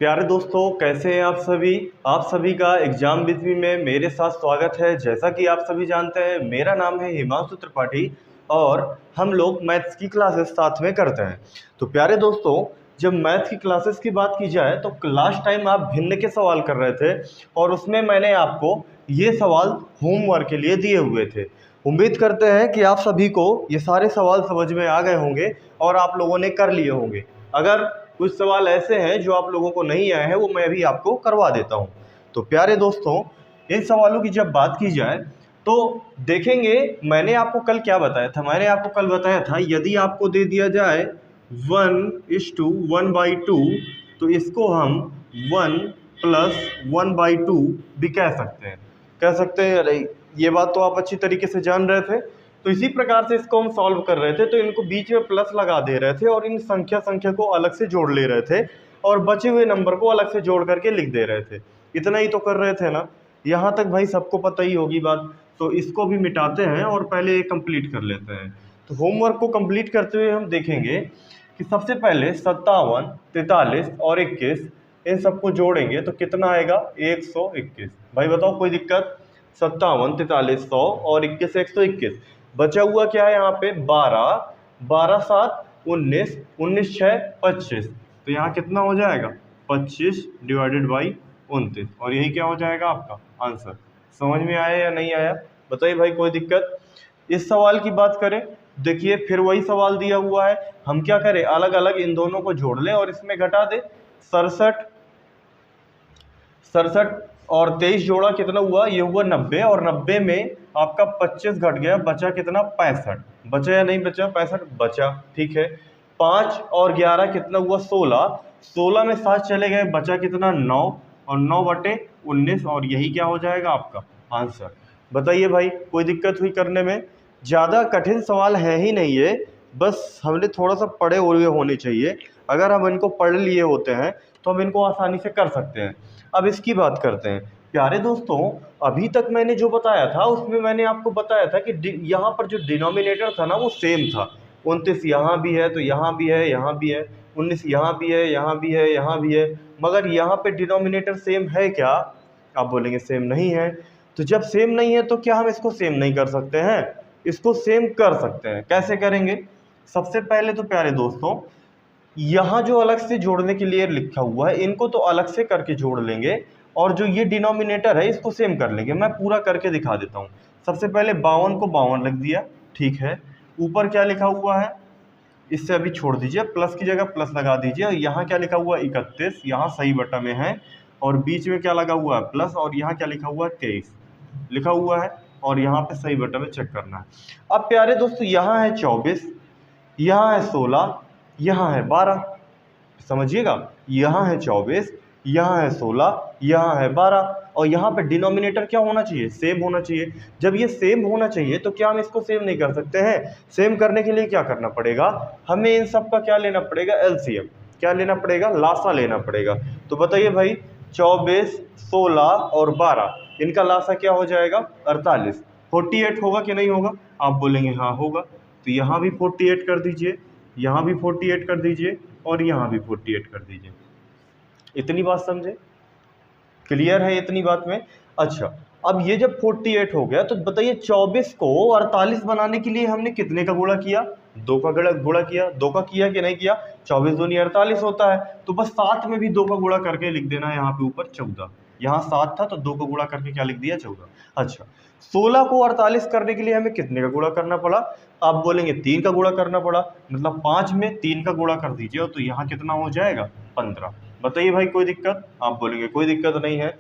प्यारे दोस्तों, कैसे हैं आप सभी का एग्जाम विद मी में मेरे साथ स्वागत है। जैसा कि आप सभी जानते हैं, मेरा नाम है हिमांशु त्रिपाठी और हम लोग मैथ्स की क्लासेस साथ में करते हैं। तो प्यारे दोस्तों, जब मैथ्स की क्लासेस की बात की जाए तो लास्ट टाइम आप भिन्न के सवाल कर रहे थे और उसमें मैंने आपको ये सवाल होमवर्क के लिए दिए हुए थे। उम्मीद करते हैं कि आप सभी को ये सारे सवाल समझ में आ गए होंगे और आप लोगों ने कर लिए होंगे। अगर कुछ सवाल ऐसे हैं जो आप लोगों को नहीं आए हैं, वो मैं भी आपको करवा देता हूं। तो प्यारे दोस्तों, इन सवालों की जब बात की जाए तो देखेंगे, मैंने आपको कल क्या बताया था। मैंने आपको कल बताया था यदि आपको दे दिया जाए 1:1/2 तो इसको हम 1 + 1/2 भी कह सकते हैं। अरे ये बात तो आप अच्छी तरीके से जान रहे थे। तो इसी प्रकार से इसको हम सॉल्व कर रहे थे, तो इनको बीच में प्लस लगा दे रहे थे और इन संख्या को अलग से जोड़ ले रहे थे और बचे हुए नंबर को अलग से जोड़ करके लिख दे रहे थे। इतना ही तो कर रहे थे ना। यहाँ तक भाई सबको पता ही होगी बात। तो इसको भी मिटाते हैं और पहले ये कंप्लीट कर लेते हैं। तो होमवर्क को कंप्लीट करते हुए हम देखेंगे कि सबसे पहले 57, 43 और 21 इन सबको जोड़ेंगे तो कितना आएगा? 121। भाई बताओ, कोई दिक्कत? 57, 43, 100 और 21 121। बचा हुआ क्या है यहाँ पे? 12, 12 7 19, 19 6 25। तो यहाँ कितना हो जाएगा? 25 / 29। और यही क्या हो जाएगा आपका आंसर। समझ में आया या नहीं आया? बताइए भाई, कोई दिक्कत? इस सवाल की बात करें, देखिए फिर वही सवाल दिया हुआ है। हम क्या करें, अलग अलग इन दोनों को जोड़ लें और इसमें घटा दें। 67 और 23 जोड़ा कितना हुआ? ये हुआ 90 और 90 में आपका 25 घट गया, बचा कितना? 65। बचा या नहीं बचा? 65 बचा, ठीक है। 5 और 11 कितना हुआ? 16। 16 में 7 चले गए, बचा कितना? 9 और 9/19 और यही क्या हो जाएगा आपका आंसर। बताइए भाई, कोई दिक्कत हुई करने में? ज़्यादा कठिन सवाल है ही नहीं ये, बस हमने थोड़ा सा पढ़े हुए होने चाहिए। अगर हम इनको पढ़ लिए होते हैं तो हम इनको आसानी से कर सकते हैं। अब इसकी बात करते हैं। प्यारे दोस्तों, अभी तक मैंने जो बताया था उसमें मैंने आपको बताया था कि यहाँ पर जो डिनोमिनेटर था ना वो सेम था। 29 यहाँ भी है तो यहाँ भी है, यहाँ भी है। 19 यहाँ भी है, यहाँ भी है, यहाँ भी है। मगर यहाँ पे डिनोमिनेटर सेम है क्या? आप बोलेंगे सेम नहीं है। तो जब सेम नहीं है तो क्या हम इसको सेम नहीं कर सकते हैं? इसको सेम कर सकते हैं। कैसे करेंगे? सबसे पहले तो प्यारे दोस्तों, यहाँ जो अलग से जोड़ने के लिए लिखा हुआ है इनको तो अलग से करके जोड़ लेंगे और जो ये डिनोमिनेटर है इसको सेम कर लेंगे। मैं पूरा करके दिखा देता हूँ। सबसे पहले 52 को 52 लिख दिया, ठीक है। ऊपर क्या लिखा हुआ है इससे अभी छोड़ दीजिए, प्लस की जगह प्लस लगा दीजिए। और यहाँ क्या लिखा हुआ है? 31, यहाँ सही बटा में है और बीच में क्या लगा हुआ है? प्लस। और यहाँ क्या लिखा हुआ है? 23 लिखा हुआ है और यहाँ पे सही बटा में चेक करना है। अब प्यारे दोस्तों, यहाँ है 24, यहाँ है 16, यहाँ है 12। समझिएगा, यहाँ है 24, यहाँ है 16, यहाँ है 12 और यहाँ पे डिनोमिनेटर क्या होना चाहिए? सेम होना चाहिए। जब ये सेम होना चाहिए तो क्या हम इसको सेम नहीं कर सकते हैं? सेम करने के लिए क्या करना पड़ेगा? हमें इन सब का क्या लेना पड़ेगा? एलसीएम। क्या लेना पड़ेगा? लासा लेना पड़ेगा। तो बताइए भाई, 24, 16 और 12 इनका लासा क्या हो जाएगा? 48। 48 होगा कि नहीं होगा? आप बोलेंगे हाँ होगा। तो यहाँ भी 48 कर दीजिए, यहाँ भी 48 कर दीजिए और यहाँ भी 48 कर दीजिए। इतनी बात समझे? क्लियर है इतनी बात में? अच्छा, अब ये जब 48 हो गया तो बताइए 24 को 48 बनाने के लिए हमने कितने का गुणा किया? 2 का गुणा किया। 2 का किया कि नहीं किया? 24 दूनी 48 होता है। तो बस 7 में भी 2 का गुणा करके लिख देना है यहाँ पे ऊपर 14। यहाँ 7 था तो 2 का गुणा करके क्या लिख दिया? 14। अच्छा, 16 को 48 करने के लिए हमें कितने का गुणा करना पड़ा? आप बोलेंगे 3 का गुणा करना पड़ा। मतलब 5 में 3 का गुणा कर दीजिए तो यहाँ कितना हो जाएगा? 15। बताइए भाई, कोई दिक्कत? आप बोलेंगे कोई दिक्कत नहीं है।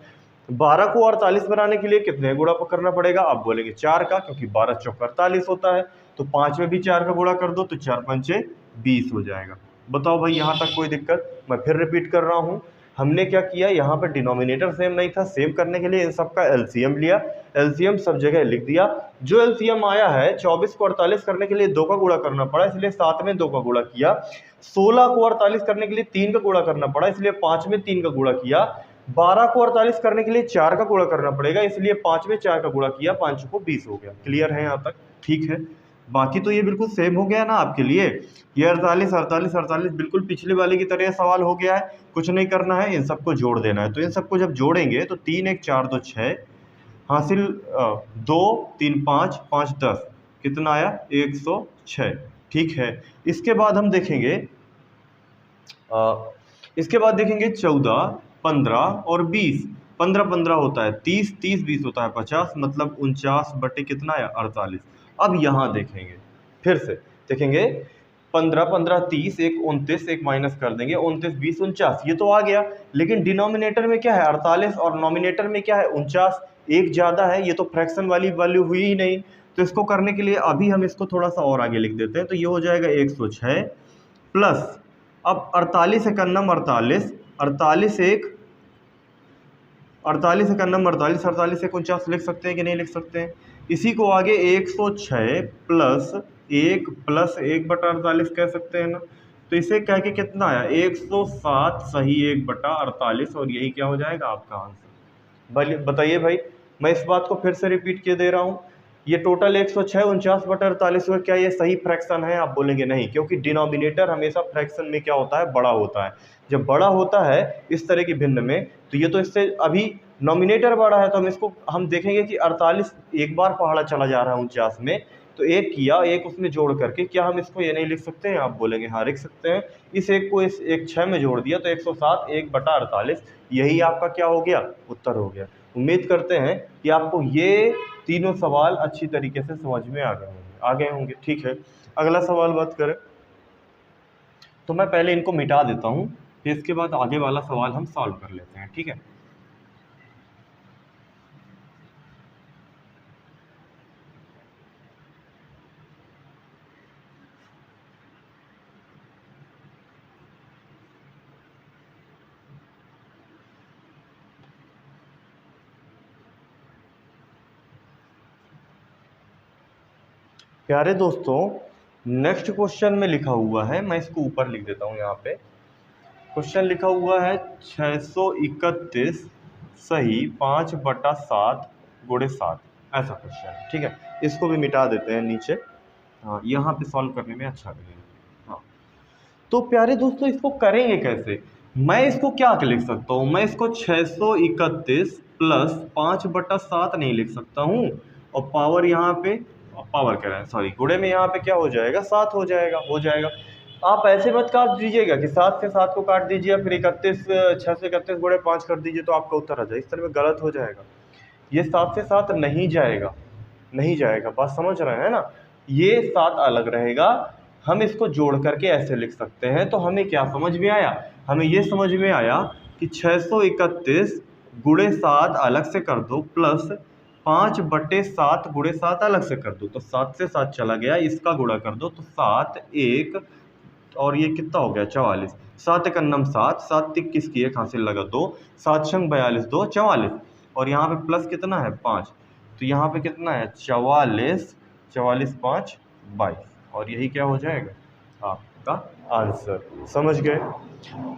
12 को 48 बनाने के लिए कितने गुणा करना पड़ेगा? आप बोलेंगे 4 का, क्योंकि 12 चौक 48 होता है। तो 5 में भी 4 का गुणा कर दो तो 4 पंचे 20 हो जाएगा। बताओ भाई, यहाँ तक कोई दिक्कत? मैं फिर रिपीट कर रहा हूँ। हमने क्या किया, यहाँ पर डिनोमिनेटर सेम नहीं था। सेम करने के लिए इन सब का एलसीएम लिया, एलसीएम सब जगह लिख दिया। जो एलसीएम आया है 24 को 48 करने के लिए 2 का गुणा करना पड़ा, इसलिए 7 में 2 का गुणा किया। 16 को 48 करने के लिए 3 का गुणा करना पड़ा, इसलिए 5 में 3 का गुणा किया। 12 को 48 करने के लिए 4 का गुणा करना पड़ेगा, इसलिए 5 में 4 का गुणा किया। 5 को 20 हो गया। क्लियर है यहाँ तक? ठीक है। बाकी तो ये बिल्कुल सेम हो गया ना आपके लिए। ये 48 48 48 बिल्कुल पिछले वाले की तरह सवाल हो गया है। कुछ नहीं करना है, इन सबको जोड़ देना है। तो इन सबको जब जोड़ेंगे तो 3 1 4 2 6 हासिल 2 3 5 5 10 कितना आया 106। ठीक है। इसके बाद हम देखेंगे इसके बाद देखेंगे 14 15 और 20। 15 15 होता है 30 30 20 होता है 50, मतलब 49 बटे कितना है 48। अब यहाँ देखेंगे, फिर से देखेंगे 15 15 30 एक 29 एक माइनस कर देंगे 29 20 49, ये तो आ गया। लेकिन डिनोमिनेटर में क्या है 48 और नॉमिनेटर में क्या है 49, एक ज़्यादा है, ये तो फ्रैक्शन वाली वैल्यू हुई ही नहीं। तो इसको करने के लिए अभी हम इसको थोड़ा सा और आगे लिख देते हैं। तो ये हो जाएगा 106 प्लस, अब 48 एकन्नम 48 48 एक 48 एकन्नम 48 48 एक 49 लिख सकते हैं कि नहीं लिख सकते हैं। इसी को आगे 106 प्लस 1 बटा 48 कह सकते हैं ना। तो इसे कह के कितना आया 107 सही 1 बटा 48, और यही क्या हो जाएगा आपका आंसर। बताइए भाई, मैं इस बात को फिर से रिपीट किए दे रहा हूँ। ये टोटल 106 49 बटा 48 हुआ, क्या ये सही फ्रैक्शन है? आप बोलेंगे नहीं, क्योंकि डिनोमिनेटर हमेशा फ्रैक्शन में क्या होता है बड़ा होता है। जब बड़ा होता है इस तरह की भिन्न में, तो ये तो इससे अभी नॉमिनेटर बड़ा है, तो हम देखेंगे कि 48 एक बार पहाड़ा चला जा रहा है 49 में, तो एक किया, एक उसमें जोड़ करके क्या हम इसको ये नहीं लिख सकते हैं? आप बोलेंगे हाँ लिख सकते हैं। इस एक को इस एक 6 में जोड़ दिया तो 107 1 बटा 48, यही आपका क्या हो गया उत्तर हो गया। उम्मीद करते हैं कि आपको ये तीनों सवाल अच्छी तरीके से समझ में आ गए होंगे। ठीक है, अगला सवाल बात करें तो मैं पहले इनको मिटा देता हूँ, फिर इसके बाद आगे वाला सवाल हम सॉल्व कर लेते हैं। ठीक है, प्यारे दोस्तों, नेक्स्ट क्वेश्चन में लिखा हुआ है, मैं इसको ऊपर लिख देता हूँ। यहाँ पे क्वेश्चन लिखा हुआ है 631 सही 5 बटा 7 गुणे 7, ऐसा क्वेश्चन है। ठीक है, इसको भी मिटा देते हैं नीचे, हाँ यहाँ पे सॉल्व करने में अच्छा लगेगा। हाँ, तो प्यारे दोस्तों इसको करेंगे कैसे? मैं इसको क्या लिख सकता हूँ? मैं इसको 631 प्लस 5 बटा 7 नहीं लिख सकता हूँ, और पावर यहाँ पे पावर कह रहे हैं सॉरी, गुणे में यहाँ पे क्या हो जाएगा 7 हो जाएगा। आप ऐसे मत काट दीजिएगा कि 7 से 7 को काट दीजिए, फिर 31 6 से 31 गुणे 5 कर दीजिए तो आपका उत्तर आ जाए। इस तरह में गलत हो जाएगा। ये 7 से 7 नहीं जाएगा, बात समझ रहे हैं ना। ये 7 अलग रहेगा, हम इसको जोड़ करके ऐसे लिख सकते हैं। तो हमें क्या समझ में आया? हमें ये समझ में आया कि 631 गुणे 7 अलग से कर दो, प्लस 5 बटे 7 गुणे 7 अलग से कर दो, तो 7 से 7 चला गया, इसका गुणा कर दो तो 7 1 और ये कितना हो गया 44। 7 एकन्नम 7 7 तिक किसकी एक हासिल लगा 2, 7 छंग 42 2 44, और यहाँ पे प्लस कितना है 5, तो यहाँ पे कितना है 44 44 5 22, और यही क्या हो जाएगा आपका आंसर। समझ गए?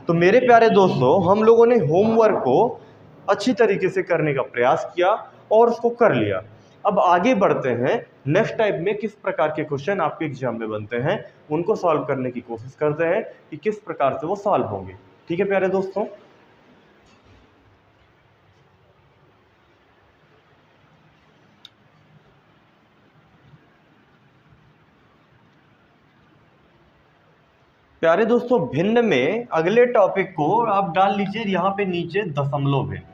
तो मेरे प्यारे दोस्तों, हम लोगों ने होमवर्क को अच्छी तरीके से करने का प्रयास किया और उसको कर लिया। अब आगे बढ़ते हैं, नेक्स्ट टाइप में किस प्रकार के क्वेश्चन आपके एग्जाम में बनते हैं उनको सॉल्व करने की कोशिश करते हैं कि किस प्रकार से वो सॉल्व होंगे। ठीक है प्यारे दोस्तों, प्यारे दोस्तों भिन्न में अगले टॉपिक को आप डाल लीजिए यहाँ पे नीचे दशमलव भिन्न।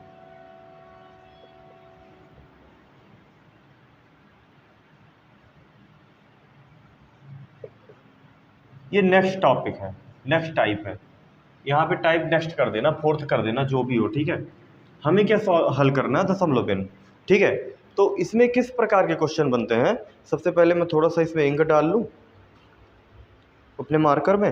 ये नेक्स्ट टॉपिक है, नेक्स्ट टाइप है। यहाँ पे टाइप नेक्स्ट कर देना, फोर्थ कर देना, जो भी हो। ठीक है, हमें क्या हल करना है दशमलव भिन्न। ठीक है, तो इसमें किस प्रकार के क्वेश्चन बनते हैं? सबसे पहले मैं थोड़ा सा इसमें इंक डाल लूँ अपने मार्कर में।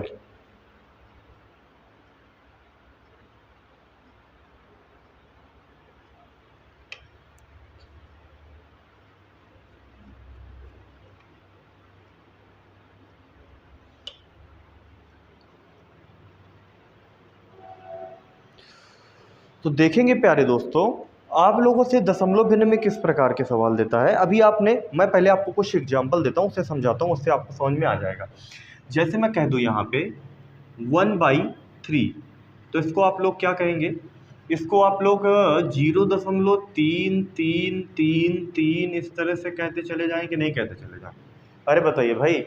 तो देखेंगे प्यारे दोस्तों, आप लोगों से दशमलव भिन्न में किस प्रकार के सवाल देता है, अभी मैं पहले आपको कुछ एग्जाम्पल देता हूँ, उससे समझाता हूँ, उससे आपको समझ में आ जाएगा। जैसे मैं कह दूँ यहाँ पे 1/3, तो इसको आप लोग क्या कहेंगे, इसको आप लोग 0.3333 इस तरह से कहते चले जाएं कि नहीं कहते चले जाएं? अरे बताइए भाई,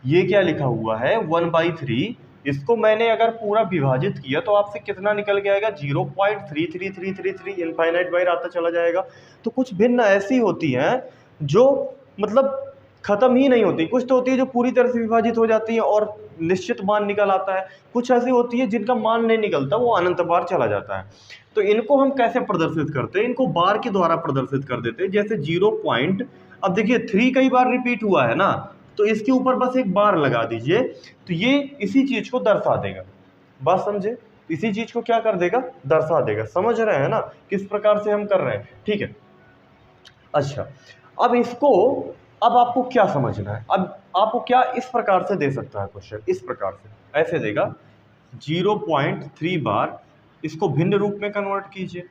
ये क्या लिखा हुआ है 1/3, इसको मैंने अगर पूरा विभाजित किया तो आपसे कितना निकल के आएगा, 0.33333, इनफाइनाइट बाहर आता चला जाएगा। तो कुछ भिन्न ऐसी होती हैं जो मतलब खत्म ही नहीं होती, कुछ तो होती है जो पूरी तरह से विभाजित हो जाती है और निश्चित मान निकल आता है, कुछ ऐसी होती है जिनका मान नहीं निकलता, वो अनंत बार चला जाता है। तो इनको हम कैसे प्रदर्शित करते हैं, इनको बार के द्वारा प्रदर्शित कर देते हैं। जैसे 0 पॉइंट, अब देखिए 3 कई बार रिपीट हुआ है ना, तो इसके ऊपर बस एक बार लगा दीजिए, तो ये इसी चीज को दर्शा देगा। बात समझे, इसी चीज को क्या कर देगा, दर्शा देगा। समझ रहे हैं ना किस प्रकार से हम कर रहे हैं, ठीक है। अच्छा, अब आपको क्या समझना है, अब आपको क्या इस प्रकार से दे सकता है क्वेश्चन, इस प्रकार से ऐसे देगा 0.3 बार, इसको भिन्न रूप में कन्वर्ट कीजिए।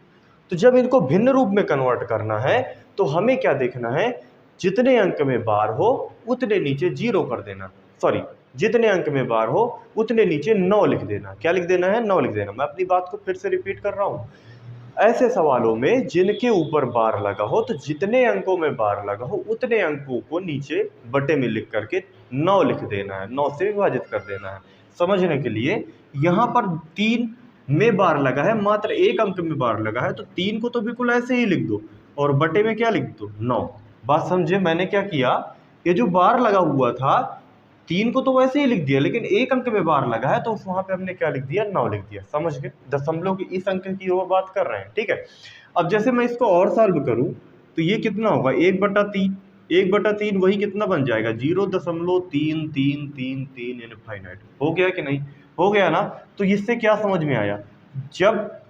तो जब इनको भिन्न रूप में कन्वर्ट करना है तो हमें क्या देखना है, जितने अंक में बार हो उतने नीचे 0 कर देना, सॉरी जितने अंक में बार हो उतने नीचे 9 लिख देना। क्या लिख देना है, 9 लिख देना। मैं अपनी बात को फिर से रिपीट कर रहा हूँ, ऐसे सवालों में जिनके ऊपर बार लगा हो, तो जितने अंकों में बार लगा हो उतने अंकों को नीचे बटे में लिख करके 9 लिख देना है, 9 से विभाजित कर देना है। समझने के लिए यहाँ पर 3 में बार लगा है, मात्र एक अंक में बार लगा है, तो 3 को तो बिल्कुल ऐसे ही लिख दो और बटे में क्या लिख दो, 9। बात समझे, मैंने क्या किया, ये जो बार लगा हुआ था 3 को तो वैसे ही लिख दिया, लेकिन एक अंक में बार लगा है तो वहां पे हमने क्या लिख दिया, 9 लिख दिया। समझ गए, दशमलव की इस अंक की ओर बात कर रहे हैं, ठीक है। अब जैसे मैं इसको और सॉल्व करूं तो ये कितना होगा, 1/3, 1/3 वही कितना बन जाएगा, 0.3333 इनफाइनाइट। हो गया कि नहीं, हो गया ना। तो इससे क्या समझ में आया, जब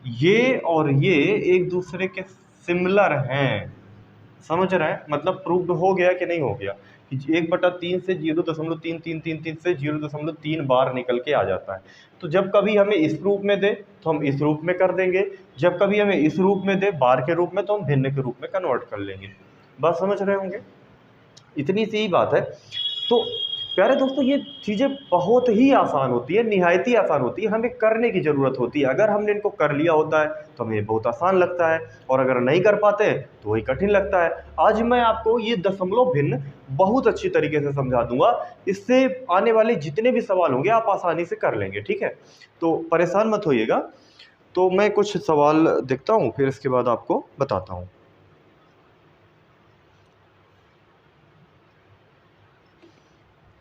ये और ये एक दूसरे के सिमिलर हैं, समझ रहे हैं, मतलब प्रूव्ड हो गया कि नहीं हो गया, 1/3 से 0.3333 से 0.3 बार निकल के आ जाता है। तो जब कभी हमें इस रूप में दे तो हम इस रूप में कर देंगे, जब कभी हमें इस रूप में दे बार के रूप में तो हम भिन्न के रूप में कन्वर्ट कर लेंगे। बात समझ रहे होंगे, इतनी सी ही बात है। तो प्यारे दोस्तों, ये चीज़ें बहुत ही आसान होती है, निहायत ही आसान होती है, हमें करने की ज़रूरत होती है। अगर हमने इनको कर लिया होता है तो हमें बहुत आसान लगता है, और अगर नहीं कर पाते तो वही कठिन लगता है। आज मैं आपको ये दशमलव भिन्न बहुत अच्छी तरीके से समझा दूंगा, इससे आने वाले जितने भी सवाल होंगे आप आसानी से कर लेंगे, ठीक है। तो परेशान मत होइएगा। तो मैं कुछ सवाल देखता हूँ, फिर इसके बाद आपको बताता हूँ।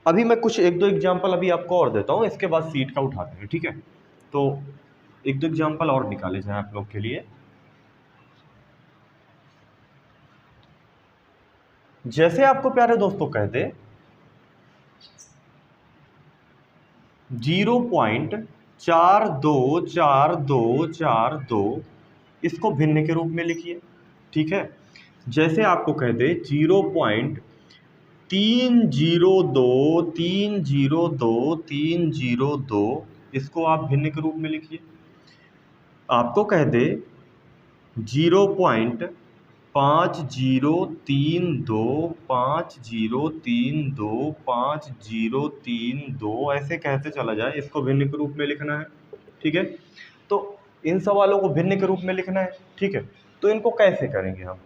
अभी मैं कुछ 1-2 एग्जाम्पल अभी आपको और देता हूँ, इसके बाद सीट का उठाते हैं, ठीक है। तो 1-2 एग्जाम्पल और निकाले जाए आप लोग के लिए। जैसे आपको प्यारे दोस्तों कह दे 0.424242, इसको भिन्न के रूप में लिखिए, ठीक है। जैसे आपको कह दे 0.302302302, इसको आप भिन्न के रूप में लिखिए। आपको कह दे 0.50325032 ऐसे कहते चला जाए, इसको भिन्न के रूप में लिखना है, ठीक है। तो इन सवालों को भिन्न के रूप में लिखना है, ठीक है। तो इनको कैसे करेंगे हम,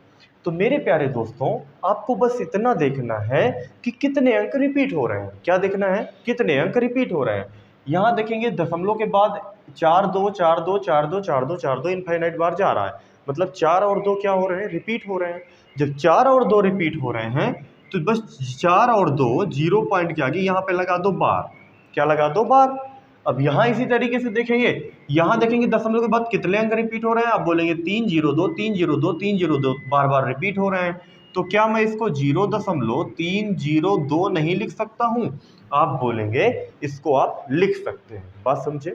तो मेरे प्यारे दोस्तों आपको बस इतना देखना है कि कितने अंक रिपीट हो रहे हैं। क्या देखना है, कितने अंक रिपीट हो रहे हैं। यहाँ देखेंगे दशमलव के बाद 4 2 4 2 4 2 4 2 4 2 इनफाइनाइट बार जा रहा है, मतलब 4 और 2 क्या हो रहे हैं, रिपीट हो रहे हैं। जब 4 और 2 रिपीट हो रहे हैं तो बस 4 और 2 0 पॉइंट के आगे यहाँ पे लगा दो बार। क्या लगा दो, बार। अब यहाँ इसी तरीके से देखेंगे, यहाँ देखेंगे दशमलव के बाद कितने अंक रिपीट हो रहे हैं, आप बोलेंगे 302 302 302 बार बार रिपीट हो रहे हैं। तो क्या मैं इसको 0.302 नहीं लिख सकता हूँ, आप बोलेंगे इसको आप लिख सकते हैं। बात समझे,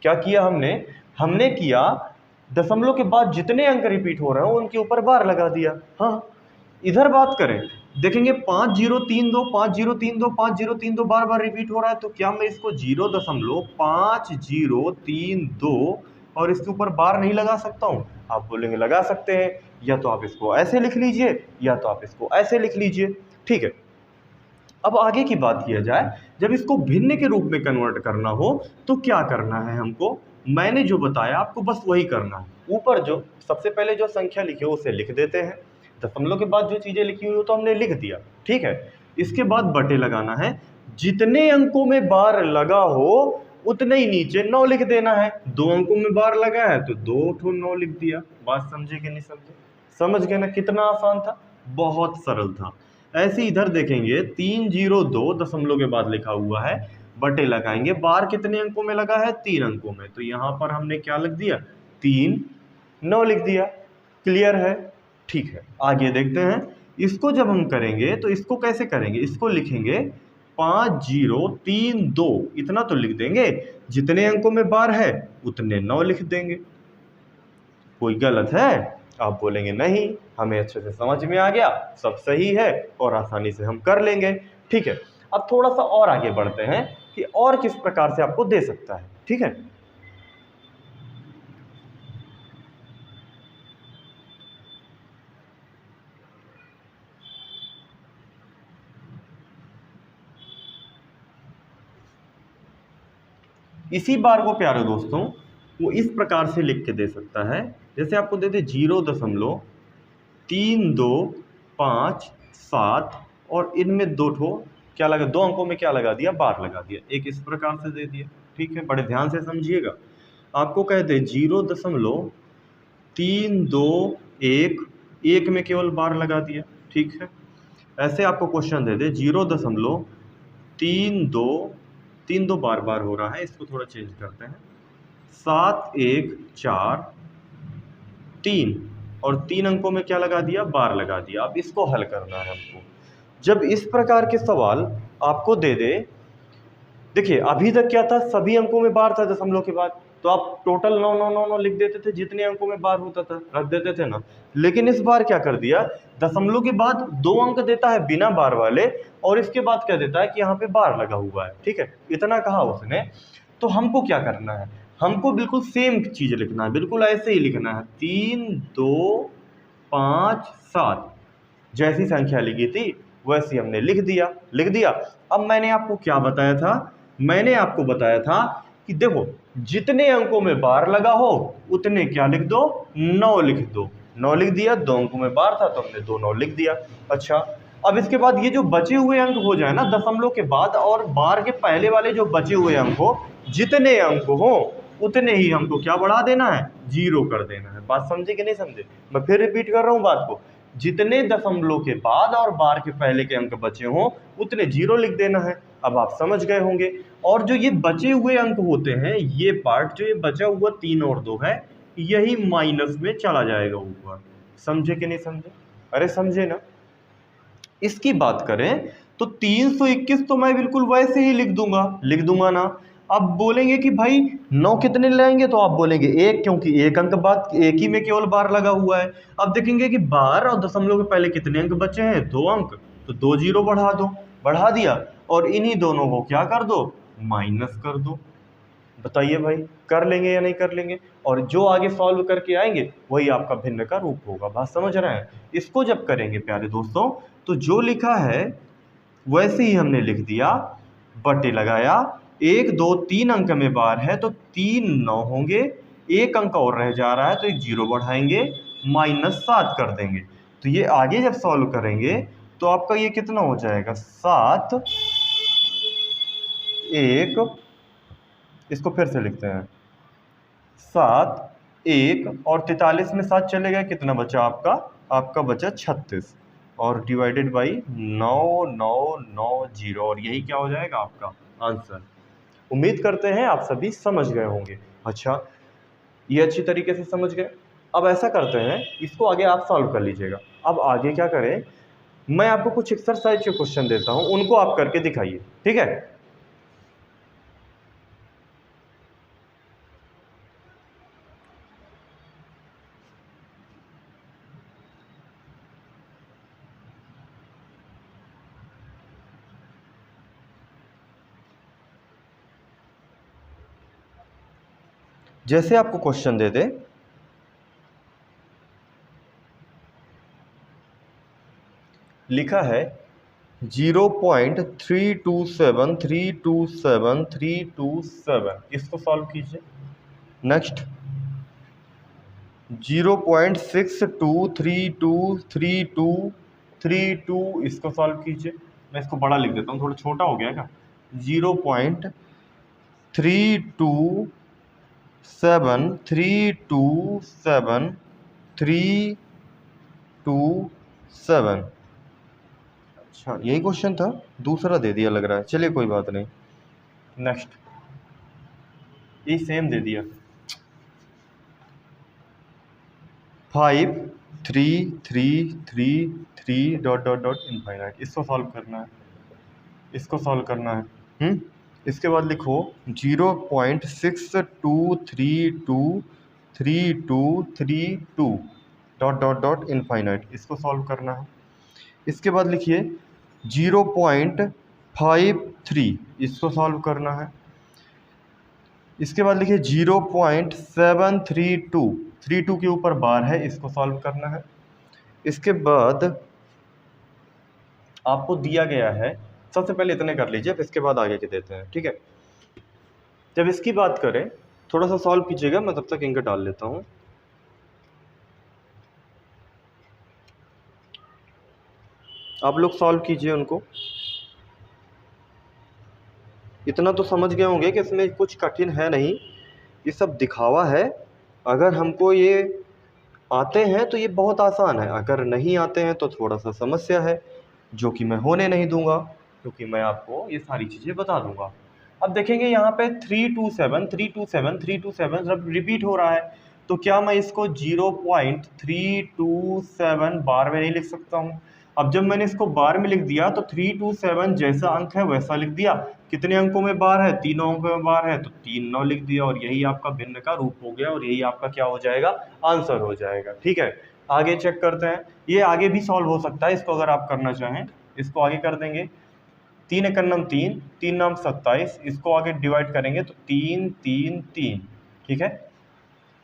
क्या किया हमने किया दशमलव के बाद जितने अंक रिपीट हो रहे हैं उनके ऊपर बार लगा दिया। हाँ, इधर बात करें, देखेंगे 5032 5032 5032 बार बार रिपीट हो रहा है, तो क्या मैं इसको 0.5032 और इसके ऊपर बार नहीं लगा सकता हूँ, आप बोलेंगे लगा सकते हैं, या तो आप इसको ऐसे लिख लीजिए या तो आप इसको ऐसे लिख लीजिए, ठीक है। अब आगे की बात किया जाए, जब इसको भिन्न के रूप में कन्वर्ट करना हो तो क्या करना है हमको, मैंने जो बताया आपको बस वही करना है। ऊपर जो सबसे पहले जो संख्या लिखी हो उसे लिख देते हैं, दशमलव के बाद जो चीजें लिखी हुई हो तो हमने लिख दिया, ठीक है। इसके बाद बटे लगाना है, जितने अंकों में बार लगा हो उतने ही नीचे 9 लिख देना है। 2 अंकों में बार लगा है तो 2 9 लिख दिया। बात समझे कि नहीं समझे? समझ गए ना, कितना आसान था, बहुत सरल था। ऐसे इधर देखेंगे 302 दशमलव के बाद लिखा हुआ है, बटे लगाएंगे, बार कितने अंकों में लगा है, 3 अंकों में, तो यहां पर हमने क्या लिख दिया, 3 9 लिख दिया। क्लियर है? ठीक है, आगे देखते हैं। इसको जब हम करेंगे तो इसको कैसे करेंगे, इसको लिखेंगे 5032, इतना तो लिख देंगे, जितने अंकों में बार है उतने 9 लिख देंगे। कोई गलत है? आप बोलेंगे नहीं, हमें अच्छे से समझ में आ गया, सब सही है और आसानी से हम कर लेंगे, ठीक है। अब थोड़ा सा और आगे बढ़ते हैं कि और किस प्रकार से आपको दे सकता है, ठीक है। इसी बार को प्यारे दोस्तों वो इस प्रकार से लिख के दे सकता है, जैसे आपको दे दे 0.3257 और इनमें 2 ठो क्या लगा, 2 अंकों में क्या लगा दिया, बार लगा दिया, एक इस प्रकार से दे दिया, ठीक है। बड़े ध्यान से समझिएगा, आपको कहते 0.321, एक में केवल बार लगा दिया, ठीक है। ऐसे आपको क्वेश्चन दे दे 0.32 बार बार हो रहा है, इसको थोड़ा चेंज करते हैं, 7143 और 3 अंकों में क्या लगा दिया, बार लगा दिया। अब इसको हल करना है हमको। जब इस प्रकार के सवाल आपको दे दे, देखिए अभी तक क्या था, सभी अंकों में बार था दशमलव के बाद, तो आप टोटल 9 9 9 9 लिख देते थे, जितने अंकों में बार होता था रख देते थे ना। लेकिन इस बार क्या कर दिया, दशमलव के बाद 2 अंक देता है बिना बार वाले, और इसके बाद क्या देता है कि यहाँ पे बार लगा हुआ है, ठीक है। इतना कहा उसने, तो हमको क्या करना है, हमको बिल्कुल सेम चीज लिखना है, बिल्कुल ऐसे ही लिखना है, 3 2 5 7 जैसी संख्या लिखी थी वैसी हमने लिख दिया। अब मैंने आपको क्या बताया था, मैंने आपको बताया था कि देखो जितने अंकों में बार लगा हो उतने क्या लिख दो, 9 लिख दो। 9 लिख दिया, 2 अंकों में बार था तो हमने 2 9 लिख दिया। अच्छा, अब इसके बाद ये जो बचे हुए अंक हो जाए ना दशमलव के बाद और बार के पहले वाले जो बचे हुए अंक हो, जितने अंक हो उतने ही हमको क्या बढ़ा देना है, 0 कर देना है। बात समझे कि नहीं समझे? मैं फिर रिपीट कर रहा हूं बात को, जितने दशमलव के बाद और बार के पहले के अंक बचे हों उतने 0 लिख देना है। अब आप समझ गए होंगे। और जो ये बचे हुए अंक होते हैं, ये पार्ट जो ये बचा हुआ 3 और 2 है, यही माइनस में चला जाएगा ऊपर। समझे कि नहीं समझे? अरे समझे ना। इसकी बात करें तो 321 तो मैं बिल्कुल वैसे ही लिख दूंगा ना। अब बोलेंगे कि भाई 9 कितने लाएंगे, तो आप बोलेंगे 1, क्योंकि एक अंक बाद एक ही में केवल बार लगा हुआ है। अब देखेंगे कि बार और दशमलव के पहले कितने अंक बचे हैं, 2 अंक, तो 2 0 बढ़ा दिया और इन्हीं दोनों को क्या कर दो, माइनस कर दो। बताइए भाई, कर लेंगे या नहीं कर लेंगे? और जो आगे सॉल्व करके आएंगे वही आपका भिन्न का रूप होगा। बात समझ रहे हैं? इसको जब करेंगे प्यारे दोस्तों तो जो लिखा है वैसे ही हमने लिख दिया, बटे लगाया, 1 2 3 अंक में बार है तो 3 9 होंगे, एक अंक और रह जा रहा है तो एक 0 बढ़ाएंगे, -7 कर देंगे। तो ये आगे जब सॉल्व करेंगे तो आपका ये कितना हो जाएगा, 7 1, इसको फिर से लिखते हैं, 7 1 और 43 में 7 चले गए, कितना बचा आपका, आपका बचा 36 और डिवाइडेड बाई 9 9 9 0, और यही क्या हो जाएगा आपका आंसर। उम्मीद करते हैं आप सभी समझ गए होंगे। अच्छा, ये अच्छी तरीके से समझ गए। अब ऐसा करते हैं, इसको आगे आप सॉल्व कर लीजिएगा। अब आगे क्या करें, मैं आपको कुछ एक्सरसाइज के क्वेश्चन देता हूं, उनको आप करके दिखाइए, ठीक है। जैसे आपको क्वेश्चन दे दे लिखा है 0.327327 इसको सॉल्व कीजिए। नेक्स्ट 0.623232 इसको सॉल्व कीजिए। मैं इसको बड़ा लिख देता हूँ, थोड़ा छोटा हो गया क्या। 0.327327 अच्छा यही क्वेश्चन था, दूसरा दे दिया लग रहा है, चलिए कोई बात नहीं। नेक्स्ट ये सेम दे दिया 53333 डॉट डॉट डॉट इनफाइनाइट। इसको सॉल्व करना है, इसको सॉल्व करना है। इसके बाद लिखो 0.62323232 डॉट डॉट डॉट इनफाइनाइट। इसको सॉल्व करना है। इसके बाद लिखिए 0.53 इसको सॉल्व करना है। इसके बाद लिखिए 0.732 के ऊपर बार है, इसको सॉल्व करना है। इसके बाद आपको दिया गया है, सबसे पहले इतने कर लीजिए, फिर इसके बाद आगे के देते हैं, ठीक है। जब इसकी बात करें थोड़ा सा सॉल्व कीजिएगा, मैं तब तक इनका डाल लेता हूं। आप लोग सॉल्व कीजिए उनको। इतना तो समझ गए होंगे कि इसमें कुछ कठिन है नहीं, ये सब दिखावा है। अगर हमको ये आते हैं तो ये बहुत आसान है, अगर नहीं आते हैं तो थोड़ा सा समस्या है, जो कि मैं होने नहीं दूंगा, क्योंकि मैं आपको ये सारी चीज़ें बता दूंगा। अब देखेंगे यहाँ पे 327 जब रिपीट हो रहा है, तो क्या मैं इसको 0.327 बार में नहीं लिख सकता हूँ। अब जब मैंने इसको बार में लिख दिया तो 327 जैसा अंक है वैसा लिख दिया। कितने अंकों में बार है, तीनों अंकों में बार है, तो 3 9 लिख दिया, और यही आपका भिन्न का रूप हो गया, और यही आपका क्या हो जाएगा, आंसर हो जाएगा। ठीक है, आगे चेक करते हैं। ये आगे भी सॉल्व हो सकता है, इसको अगर आप करना चाहें इसको आगे कर देंगे। 3 एकम 3, 3 नाम 27, इसको आगे डिवाइड करेंगे तो 3 3 3, ठीक है।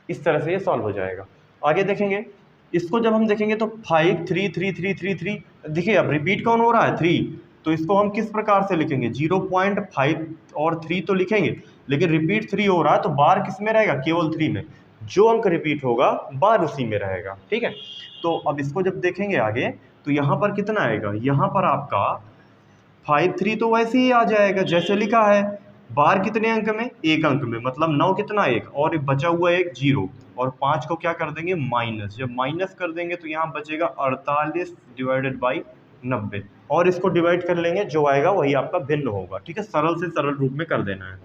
इस तरह से ये सॉल्व हो जाएगा। आगे देखेंगे, इसको जब हम देखेंगे तो 5 3 3 3 3 3, देखिए अब रिपीट कौन हो रहा है, 3, तो इसको हम किस प्रकार से लिखेंगे, 0.5 और 3 तो लिखेंगे, लेकिन रिपीट 3 हो रहा है तो बार किस में रहेगा, केवल 3 में। जो अंक रिपीट होगा बार उसी में रहेगा, ठीक है। तो अब इसको जब देखेंगे आगे, तो यहाँ पर कितना आएगा, यहाँ पर आपका 5 3 तो वैसे ही आ जाएगा जैसे लिखा है। बार कितने अंक में, एक अंक में, मतलब 9 कितना, एक, और बचा हुआ एक 0, और 5 को क्या कर देंगे, माइनस। जब माइनस कर देंगे तो यहाँ बचेगा 48 डिवाइडेड बाई 90, और इसको डिवाइड कर लेंगे, जो आएगा वही आपका भिन्न होगा, ठीक है। सरल से सरल रूप में कर देना है।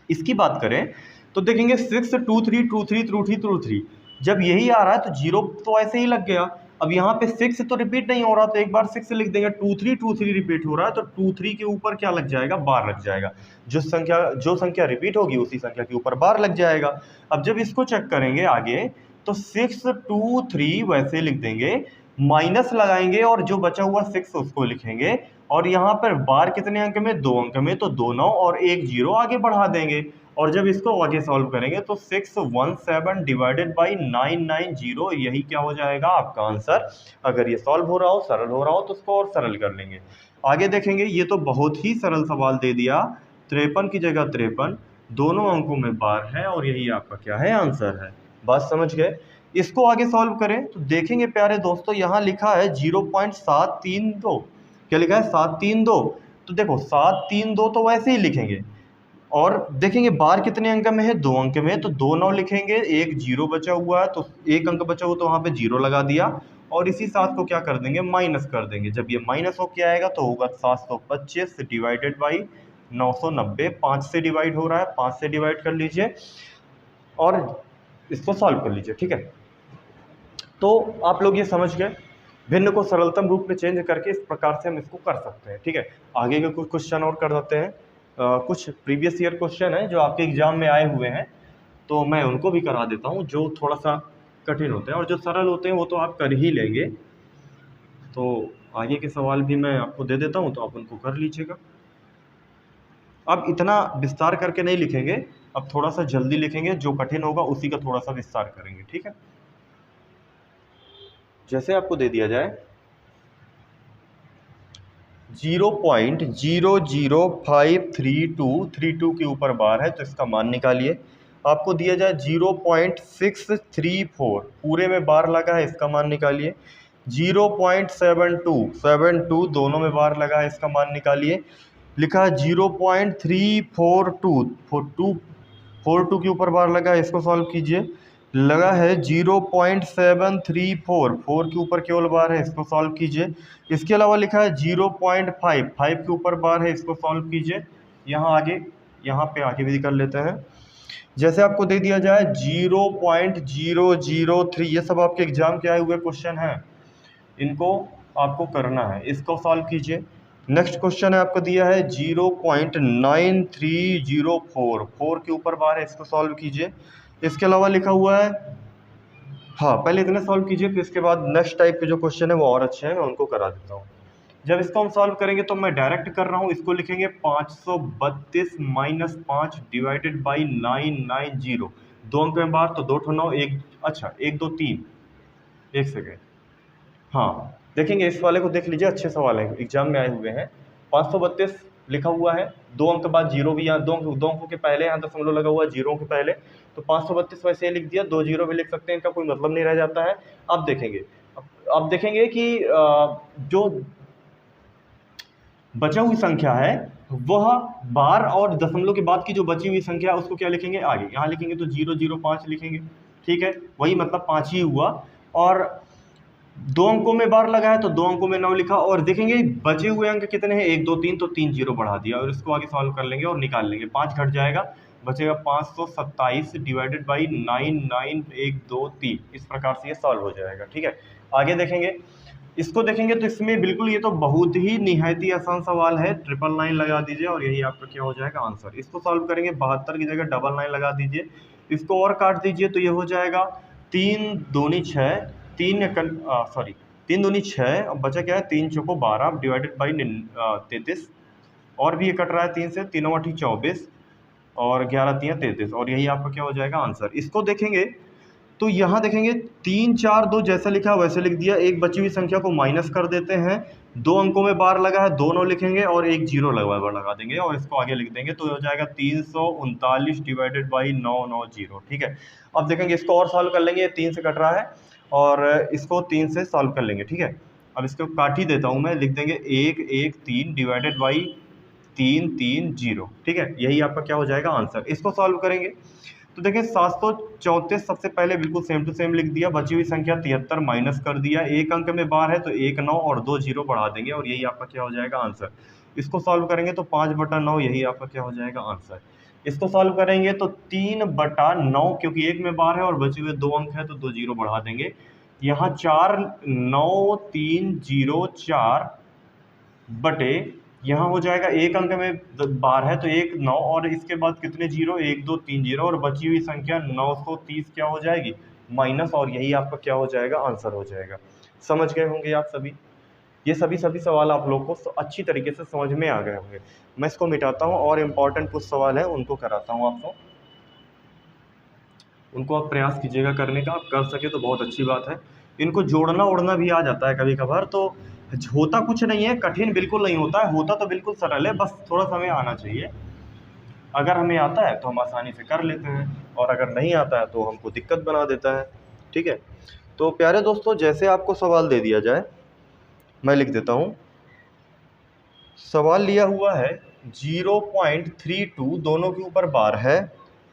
इसकी बात करें तो देखेंगे 6 2 3 2 3 2 3 2 3, जब यही आ रहा है तो 0 तो ऐसे ही लग गया। अब यहाँ पे 6 तो रिपीट नहीं हो रहा, तो एक बार 6 लिख देंगे। 2 3 रिपीट हो रहा है, तो 2 3 के ऊपर क्या लग जाएगा, बार लग जाएगा। जो संख्या रिपीट होगी उसी संख्या के ऊपर बार लग जाएगा। अब जब इसको चेक करेंगे आगे, तो 6 2 3 वैसे लिख देंगे, माइनस लगाएंगे, और जो बचा हुआ 6 उसको लिखेंगे, और यहाँ पर बार कितने अंक में, 2 अंक में, तो 2 9 और एक 0 आगे बढ़ा देंगे। और जब इसको आगे सॉल्व करेंगे तो 617 डिवाइडेड बाई 990, यही क्या हो जाएगा, आपका आंसर। अगर ये सॉल्व हो रहा हो, सरल हो रहा हो, तो उसको और सरल कर लेंगे। आगे देखेंगे, ये तो बहुत ही सरल सवाल दे दिया, 53 की जगह 53, दोनों अंकों में बार है, और यही आपका क्या है, आंसर है। बात समझ गए। इसको आगे सॉल्व करें तो देखेंगे प्यारे दोस्तों, यहाँ लिखा है 0.732, क्या लिखा है, 732, तो देखो 732 तो वैसे ही लिखेंगे, और देखेंगे बार कितने अंक में है, 2 अंक में, तो 2 9 लिखेंगे, एक 0 बचा हुआ है, तो एक अंक बचा हुआ तो वहाँ पे 0 लगा दिया, और इसी 7 को क्या कर देंगे, माइनस कर देंगे। जब ये माइनस होके आएगा तो होगा 725 डिवाइडेड बाई 990, 5 से डिवाइड हो रहा है, 5 से डिवाइड कर लीजिए और इसको सॉल्व कर लीजिए, ठीक है। तो आप लोग ये समझ गए, भिन्न को सरलतम रूप में चेंज करके इस प्रकार से हम इसको कर सकते हैं, ठीक है। आगे के कुछ क्वेश्चन और कर देते हैं। कुछ प्रीवियस ईयर क्वेश्चन है जो आपके एग्जाम में आए हुए हैं, तो मैं उनको भी करा देता हूँ, जो थोड़ा सा कठिन होते हैं, और जो सरल होते हैं वो तो आप कर ही लेंगे। तो आगे के सवाल भी मैं आपको दे देता हूँ, तो आप उनको कर लीजिएगा। अब इतना विस्तार करके नहीं लिखेंगे, अब थोड़ा सा जल्दी लिखेंगे, जो कठिन होगा उसी का थोड़ा सा विस्तार करेंगे, ठीक है। जैसे आपको दे दिया जाए 0.005332 के ऊपर बार है तो इसका मान निकालिए। आपको दिया जाए 0.634, पूरे में बार लगा है, इसका मान निकालिए। 0.72 दोनों में बार लगा है, इसका मान निकालिए। लिखा है 0.342 के ऊपर बार लगा है, इसको सॉल्व कीजिए। लगा है 0.734, 4 के ऊपर केवल बार है, इसको सॉल्व कीजिए। इसके अलावा लिखा है 0.5 के ऊपर बार है, इसको सॉल्व कीजिए। यहाँ पे आगे भी कर लेते हैं। जैसे आपको दे दिया जाए 0.003, ये सब आपके एग्जाम के आए हुए क्वेश्चन हैं, इनको आपको करना है, इसको सॉल्व कीजिए। नेक्स्ट क्वेश्चन है आपको दिया है 0.9304, 4 के ऊपर बार है, इसको सॉल्व कीजिए। इसके अलावा लिखा हुआ है, हाँ पहले इतने सॉल्व कीजिए, फिर इसके बाद नेक्स्ट टाइप के जो क्वेश्चन है वो और अच्छे हैं, मैं उनको करा देता हूँ। जब इसको हम सॉल्व करेंगे तो मैं डायरेक्ट कर रहा हूँ, इसको लिखेंगे 532 माइनस 5 डिवाइडेड बाई 990, 2 अंक में बार तो 2 ठो 9, एक अच्छा 1 2 3, एक सेकेंड, हाँ देखेंगे इस वाले को देख लीजिए, अच्छे सवाल है, एग्जाम में आए हुए हैं। 532 लिखा हुआ है, 2 अंक के बाद जीरो भी, यहाँ 2 अंकों के पहले यहाँ दशमलव लगा हुआ है, जीरो के पहले, तो 532 वैसे ही लिख दिया, 2 जीरो भी लिख सकते हैं, इनका कोई मतलब नहीं रह जाता है। अब देखेंगे कि जो बचा हुई संख्या है वह बार और दशमलव के बाद की जो बची हुई संख्या है उसको क्या लिखेंगे आगे, यहाँ लिखेंगे तो 005 लिखेंगे, ठीक है, वही मतलब 5 ही हुआ। और 2 अंकों में बार लगा है तो 2 अंकों में 9 लिखा, और देखेंगे बचे हुए अंक कितने हैं, 1 2 3, तो 3 जीरो बढ़ा दिया, और इसको आगे सॉल्व कर लेंगे और निकाल लेंगे। 5 घट जाएगा, बचेगा 527 डिवाइडेड बाई 99123, इस प्रकार से ये सॉल्व हो जाएगा, ठीक है। आगे देखेंगे, इसको देखेंगे तो इसमें बिल्कुल ये तो बहुत ही निहायती आसान सवाल है, 999 लगा दीजिए और यही आपका क्या हो जाएगा आंसर। इसको सॉल्व करेंगे, 72 की जगह 99 लगा दीजिए, इसको और काट दीजिए तो ये हो जाएगा 3 दूनी 6, 3 दूनी 6, अब बचा क्या है 3 चौको 12 डिवाइडेड बाई 33, और भी ये कट रहा है 3 से, 3 8 24 और 11 3 33, और यही आपका क्या हो जाएगा आंसर। इसको देखेंगे तो यहाँ देखेंगे 3 4 2 जैसा लिखा वैसे लिख दिया, एक बची हुई संख्या को माइनस कर देते हैं, 2 अंकों में बार लगा है, 2 9 लिखेंगे और एक जीरो लगा देंगे और इसको आगे लिख देंगे, तो हो जाएगा 339 डिवाइडेड बाई 990, ठीक है। अब देखेंगे इसको और सॉल्व कर लेंगे, ये 3 से कट रहा है और इसको 3 से सॉल्व कर लेंगे, ठीक है। अब इसको काट ही देता हूँ मैं, लिख देंगे 1 1 3 डिवाइडेड बाई 3 3 0, ठीक है, यही आपका क्या हो जाएगा आंसर। इसको सॉल्व करेंगे तो देखिए 734 सबसे पहले बिल्कुल सेम टू सेम लिख दिया, बची हुई संख्या 73 माइनस कर दिया, एक अंक में बार है तो 1 9 और 2 जीरो बढ़ा देंगे और यही आपका क्या हो जाएगा आंसर। इसको सॉल्व करेंगे तो 5/9 यही आपका क्या हो जाएगा आंसर। इसको सॉल्व करेंगे तो 3/9, क्योंकि एक में बार है और बचे हुए 2 अंक है तो 2 जीरो बढ़ा देंगे, यहाँ 4 9 3 0 4 बटे, यहाँ हो जाएगा एक अंक में बार है तो 1 9 और इसके बाद कितने जीरो, 1 2 3 जीरो, और बची हुई संख्या 930 क्या हो जाएगी माइनस, और यही आपका क्या हो जाएगा आंसर हो जाएगा। समझ गए होंगे आप सभी, ये सभी सवाल आप लोग को अच्छी तरीके से समझ में आ गए होंगे। मैं इसको मिटाता हूँ और इम्पॉर्टेंट कुछ सवाल है उनको कराता हूँ आपको, उनको आप प्रयास कीजिएगा करने का, आप कर सके तो बहुत अच्छी बात है। इनको जोड़ना ओढ़ना भी आ जाता है कभी कभार, तो होता कुछ नहीं है, कठिन बिल्कुल नहीं होता है, होता तो बिल्कुल सरल है, बस थोड़ा समय आना चाहिए। अगर हमें आता है तो हम आसानी से कर लेते हैं, और अगर नहीं आता है तो हमको दिक्कत बना देता है, ठीक है। तो प्यारे दोस्तों, जैसे आपको सवाल दे दिया जाए, मैं लिख देता हूँ। सवाल लिया हुआ है 0.32 दोनों के ऊपर बार है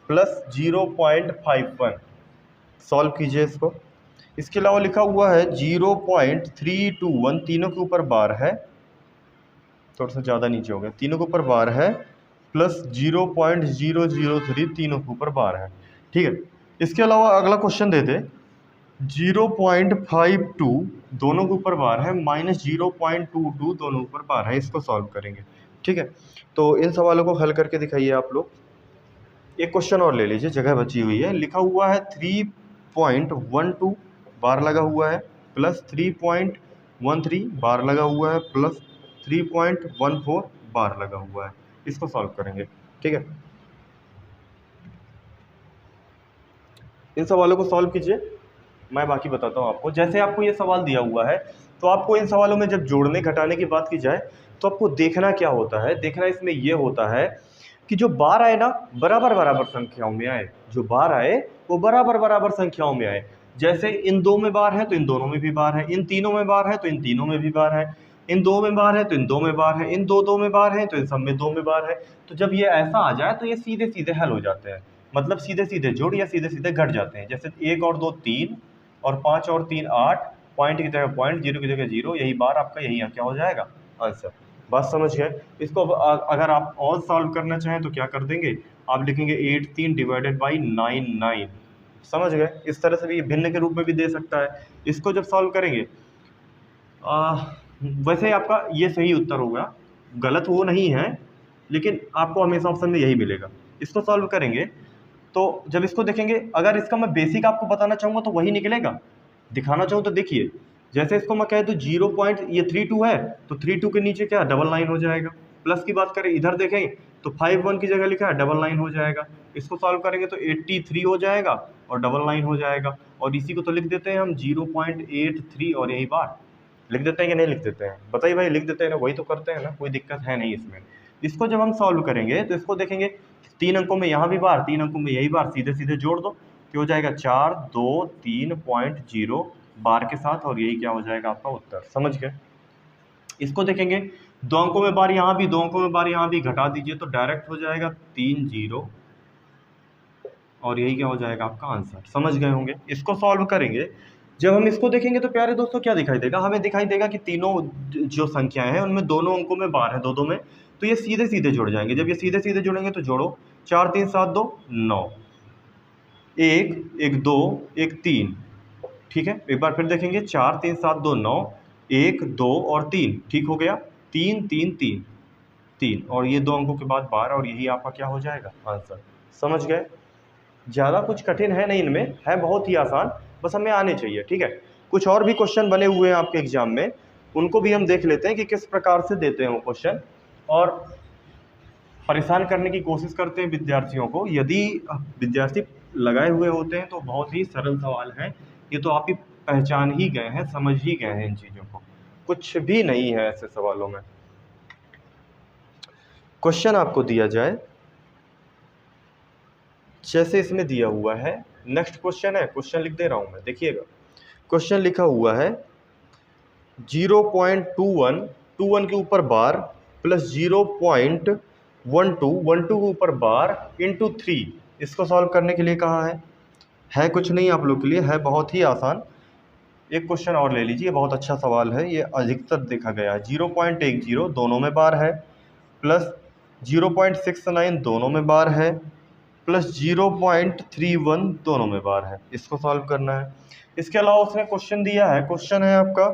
प्लस 0.51, सॉल्व कीजिए इसको। इसके अलावा लिखा हुआ है 0.321 तीनों के ऊपर बार है, थोड़ा सा ज़्यादा नीचे हो गया, तीनों के ऊपर बार है प्लस 0.003 तीनों के ऊपर बार है, ठीक है। इसके अलावा अगला क्वेश्चन देते 0.52 दोनों के ऊपर बार है माइनस 0.22 दोनों के ऊपर बार है, इसको सॉल्व करेंगे, ठीक है। तो इन सवालों को हल करके दिखाइए आप लोग। एक क्वेश्चन और ले लीजिए, जगह बची हुई है, लिखा हुआ है 3.12 बार लगा हुआ है प्लस 3.13 बार लगा हुआ है प्लस 3.14 बार लगा हुआ है, इसको सॉल्व करेंगे, ठीक है। इन सवालों को सॉल्व कीजिए, मैं बाकी बताता हूँ आपको। जैसे आपको ये सवाल दिया हुआ है तो आपको इन सवालों में जब जोड़ने घटाने की बात की जाए तो आपको देखना क्या होता है, देखना इसमें ये होता है कि जो बार आए ना बराबर बराबर संख्याओं में आए, जो बार आए वो बराबर बराबर संख्याओं में आए। जैसे इन दो में बार है तो इन दोनों में भी बार है, इन तीनों में बार है तो इन तीनों में भी बार है, इन दो में बार है तो इन दो में बार है, इन दो में बार है तो इन सब में दो में बार है। तो जब ये ऐसा आ जाए तो ये सीधे सीधे हल हो जाते हैं, मतलब सीधे सीधे जोड़ या सीधे सीधे घट जाते हैं। जैसे 1 और 2 3 और 5 और 3 8, पॉइंट की जगह पॉइंट, जीरो की जगह जीरो, यही बार आपका यही क्या हो जाएगा आंसर। बात समझ गए। इसको अगर आप और सॉल्व करना चाहें तो क्या कर देंगे, आप लिखेंगे 8 3 डिवाइडेड बाई 9 9। समझ गए। इस तरह से भी भिन्न के रूप में भी दे सकता है। इसको जब सॉल्व करेंगे वैसे आपका ये सही उत्तर होगा, गलत वो नहीं है, लेकिन आपको हमेशा ऑप्शन में यही मिलेगा। इसको सॉल्व करेंगे तो जब इसको देखेंगे, अगर इसका मैं बेसिक आपको बताना चाहूँगा तो वही निकलेगा। दिखाना चाहूँ तो देखिए, जैसे इसको मैं कह दूँ 0 पॉइंट ये 32 है तो 32 के नीचे क्या डबल लाइन हो जाएगा। प्लस की बात करें इधर देखें तो 51 की जगह लिखा है डबल लाइन हो जाएगा। इसको सॉल्व करेंगे तो 83 हो जाएगा और डबल लाइन हो जाएगा। और इसी को तो लिख देते हैं हम 0.83 और यही बार लिख देते हैं कि नहीं लिख देते हैं, बताइए भाई, लिख देते हैं ना, वही तो करते हैं ना, कोई दिक्कत है नहीं इसमें। इसको जब हम सॉल्व करेंगे तो इसको देखेंगे 3 अंकों में यहाँ भी बार, 3 अंकों में यही बार, सीधे सीधे जोड़ दो क्या हो जाएगा 4 2 3.0 बार के साथ, और यही क्या हो जाएगा आपका उत्तर। समझ गए। इसको देखेंगे 2 अंकों में बार यहाँ भी, 2 अंकों में बार यहाँ भी, घटा दीजिए तो डायरेक्ट हो जाएगा 3 0 और यही क्या हो जाएगा आपका आंसर। समझ गए होंगे। इसको सॉल्व करेंगे, जब हम इसको देखेंगे तो प्यारे दोस्तों क्या दिखाई देगा, हमें दिखाई देगा कि तीनों जो संख्याएं हैं उनमें दोनों अंकों में बार है, दो में, तो ये सीधे सीधे जुड़ जाएंगे। जब ये सीधे सीधे जुड़ेंगे तो जोड़ो 4 3 7 2 9, 1 1 2 1 3, ठीक है। एक बार फिर देखेंगे 4 3 7 2 9, 1 2 और 3, ठीक हो गया 3 3 3 3, और ये 2 अंकों के बाद बार, और यही आपका क्या हो जाएगा आंसर। समझ गए। ज़्यादा कुछ कठिन है नहीं, इनमें है बहुत ही आसान, बस हमें आने चाहिए, ठीक है। कुछ और भी क्वेश्चन बने हुए हैं आपके एग्जाम में, उनको भी हम देख लेते हैं कि किस प्रकार से देते हैं वो क्वेश्चन, और परेशान करने की कोशिश करते हैं विद्यार्थियों को। यदि विद्यार्थी लगाए हुए होते हैं तो बहुत ही सरल सवाल है, ये तो आप ही पहचान ही गए हैं, समझ ही गए हैं इन चीज़ों को, कुछ भी नहीं है ऐसे सवालों में। क्वेश्चन आपको दिया जाए जैसे इसमें दिया हुआ है, नेक्स्ट क्वेश्चन है, क्वेश्चन लिख दे रहा हूं मैं, देखिएगा। क्वेश्चन लिखा हुआ है 0.21 के ऊपर बार प्लस 0.12 के ऊपर बार इंटू 3। इसको सॉल्व करने के लिए कहा है कुछ नहीं आप लोग के लिए, है बहुत ही आसान। एक क्वेश्चन और ले लीजिए, बहुत अच्छा सवाल है, ये अधिकतर देखा गया है। 0.10 दोनों में बार है, प्लस 0.69 दोनों में बार है, प्लस 0.31 दोनों में बार है। इसको सॉल्व करना है। इसके अलावा उसने क्वेश्चन दिया है, क्वेश्चन है आपका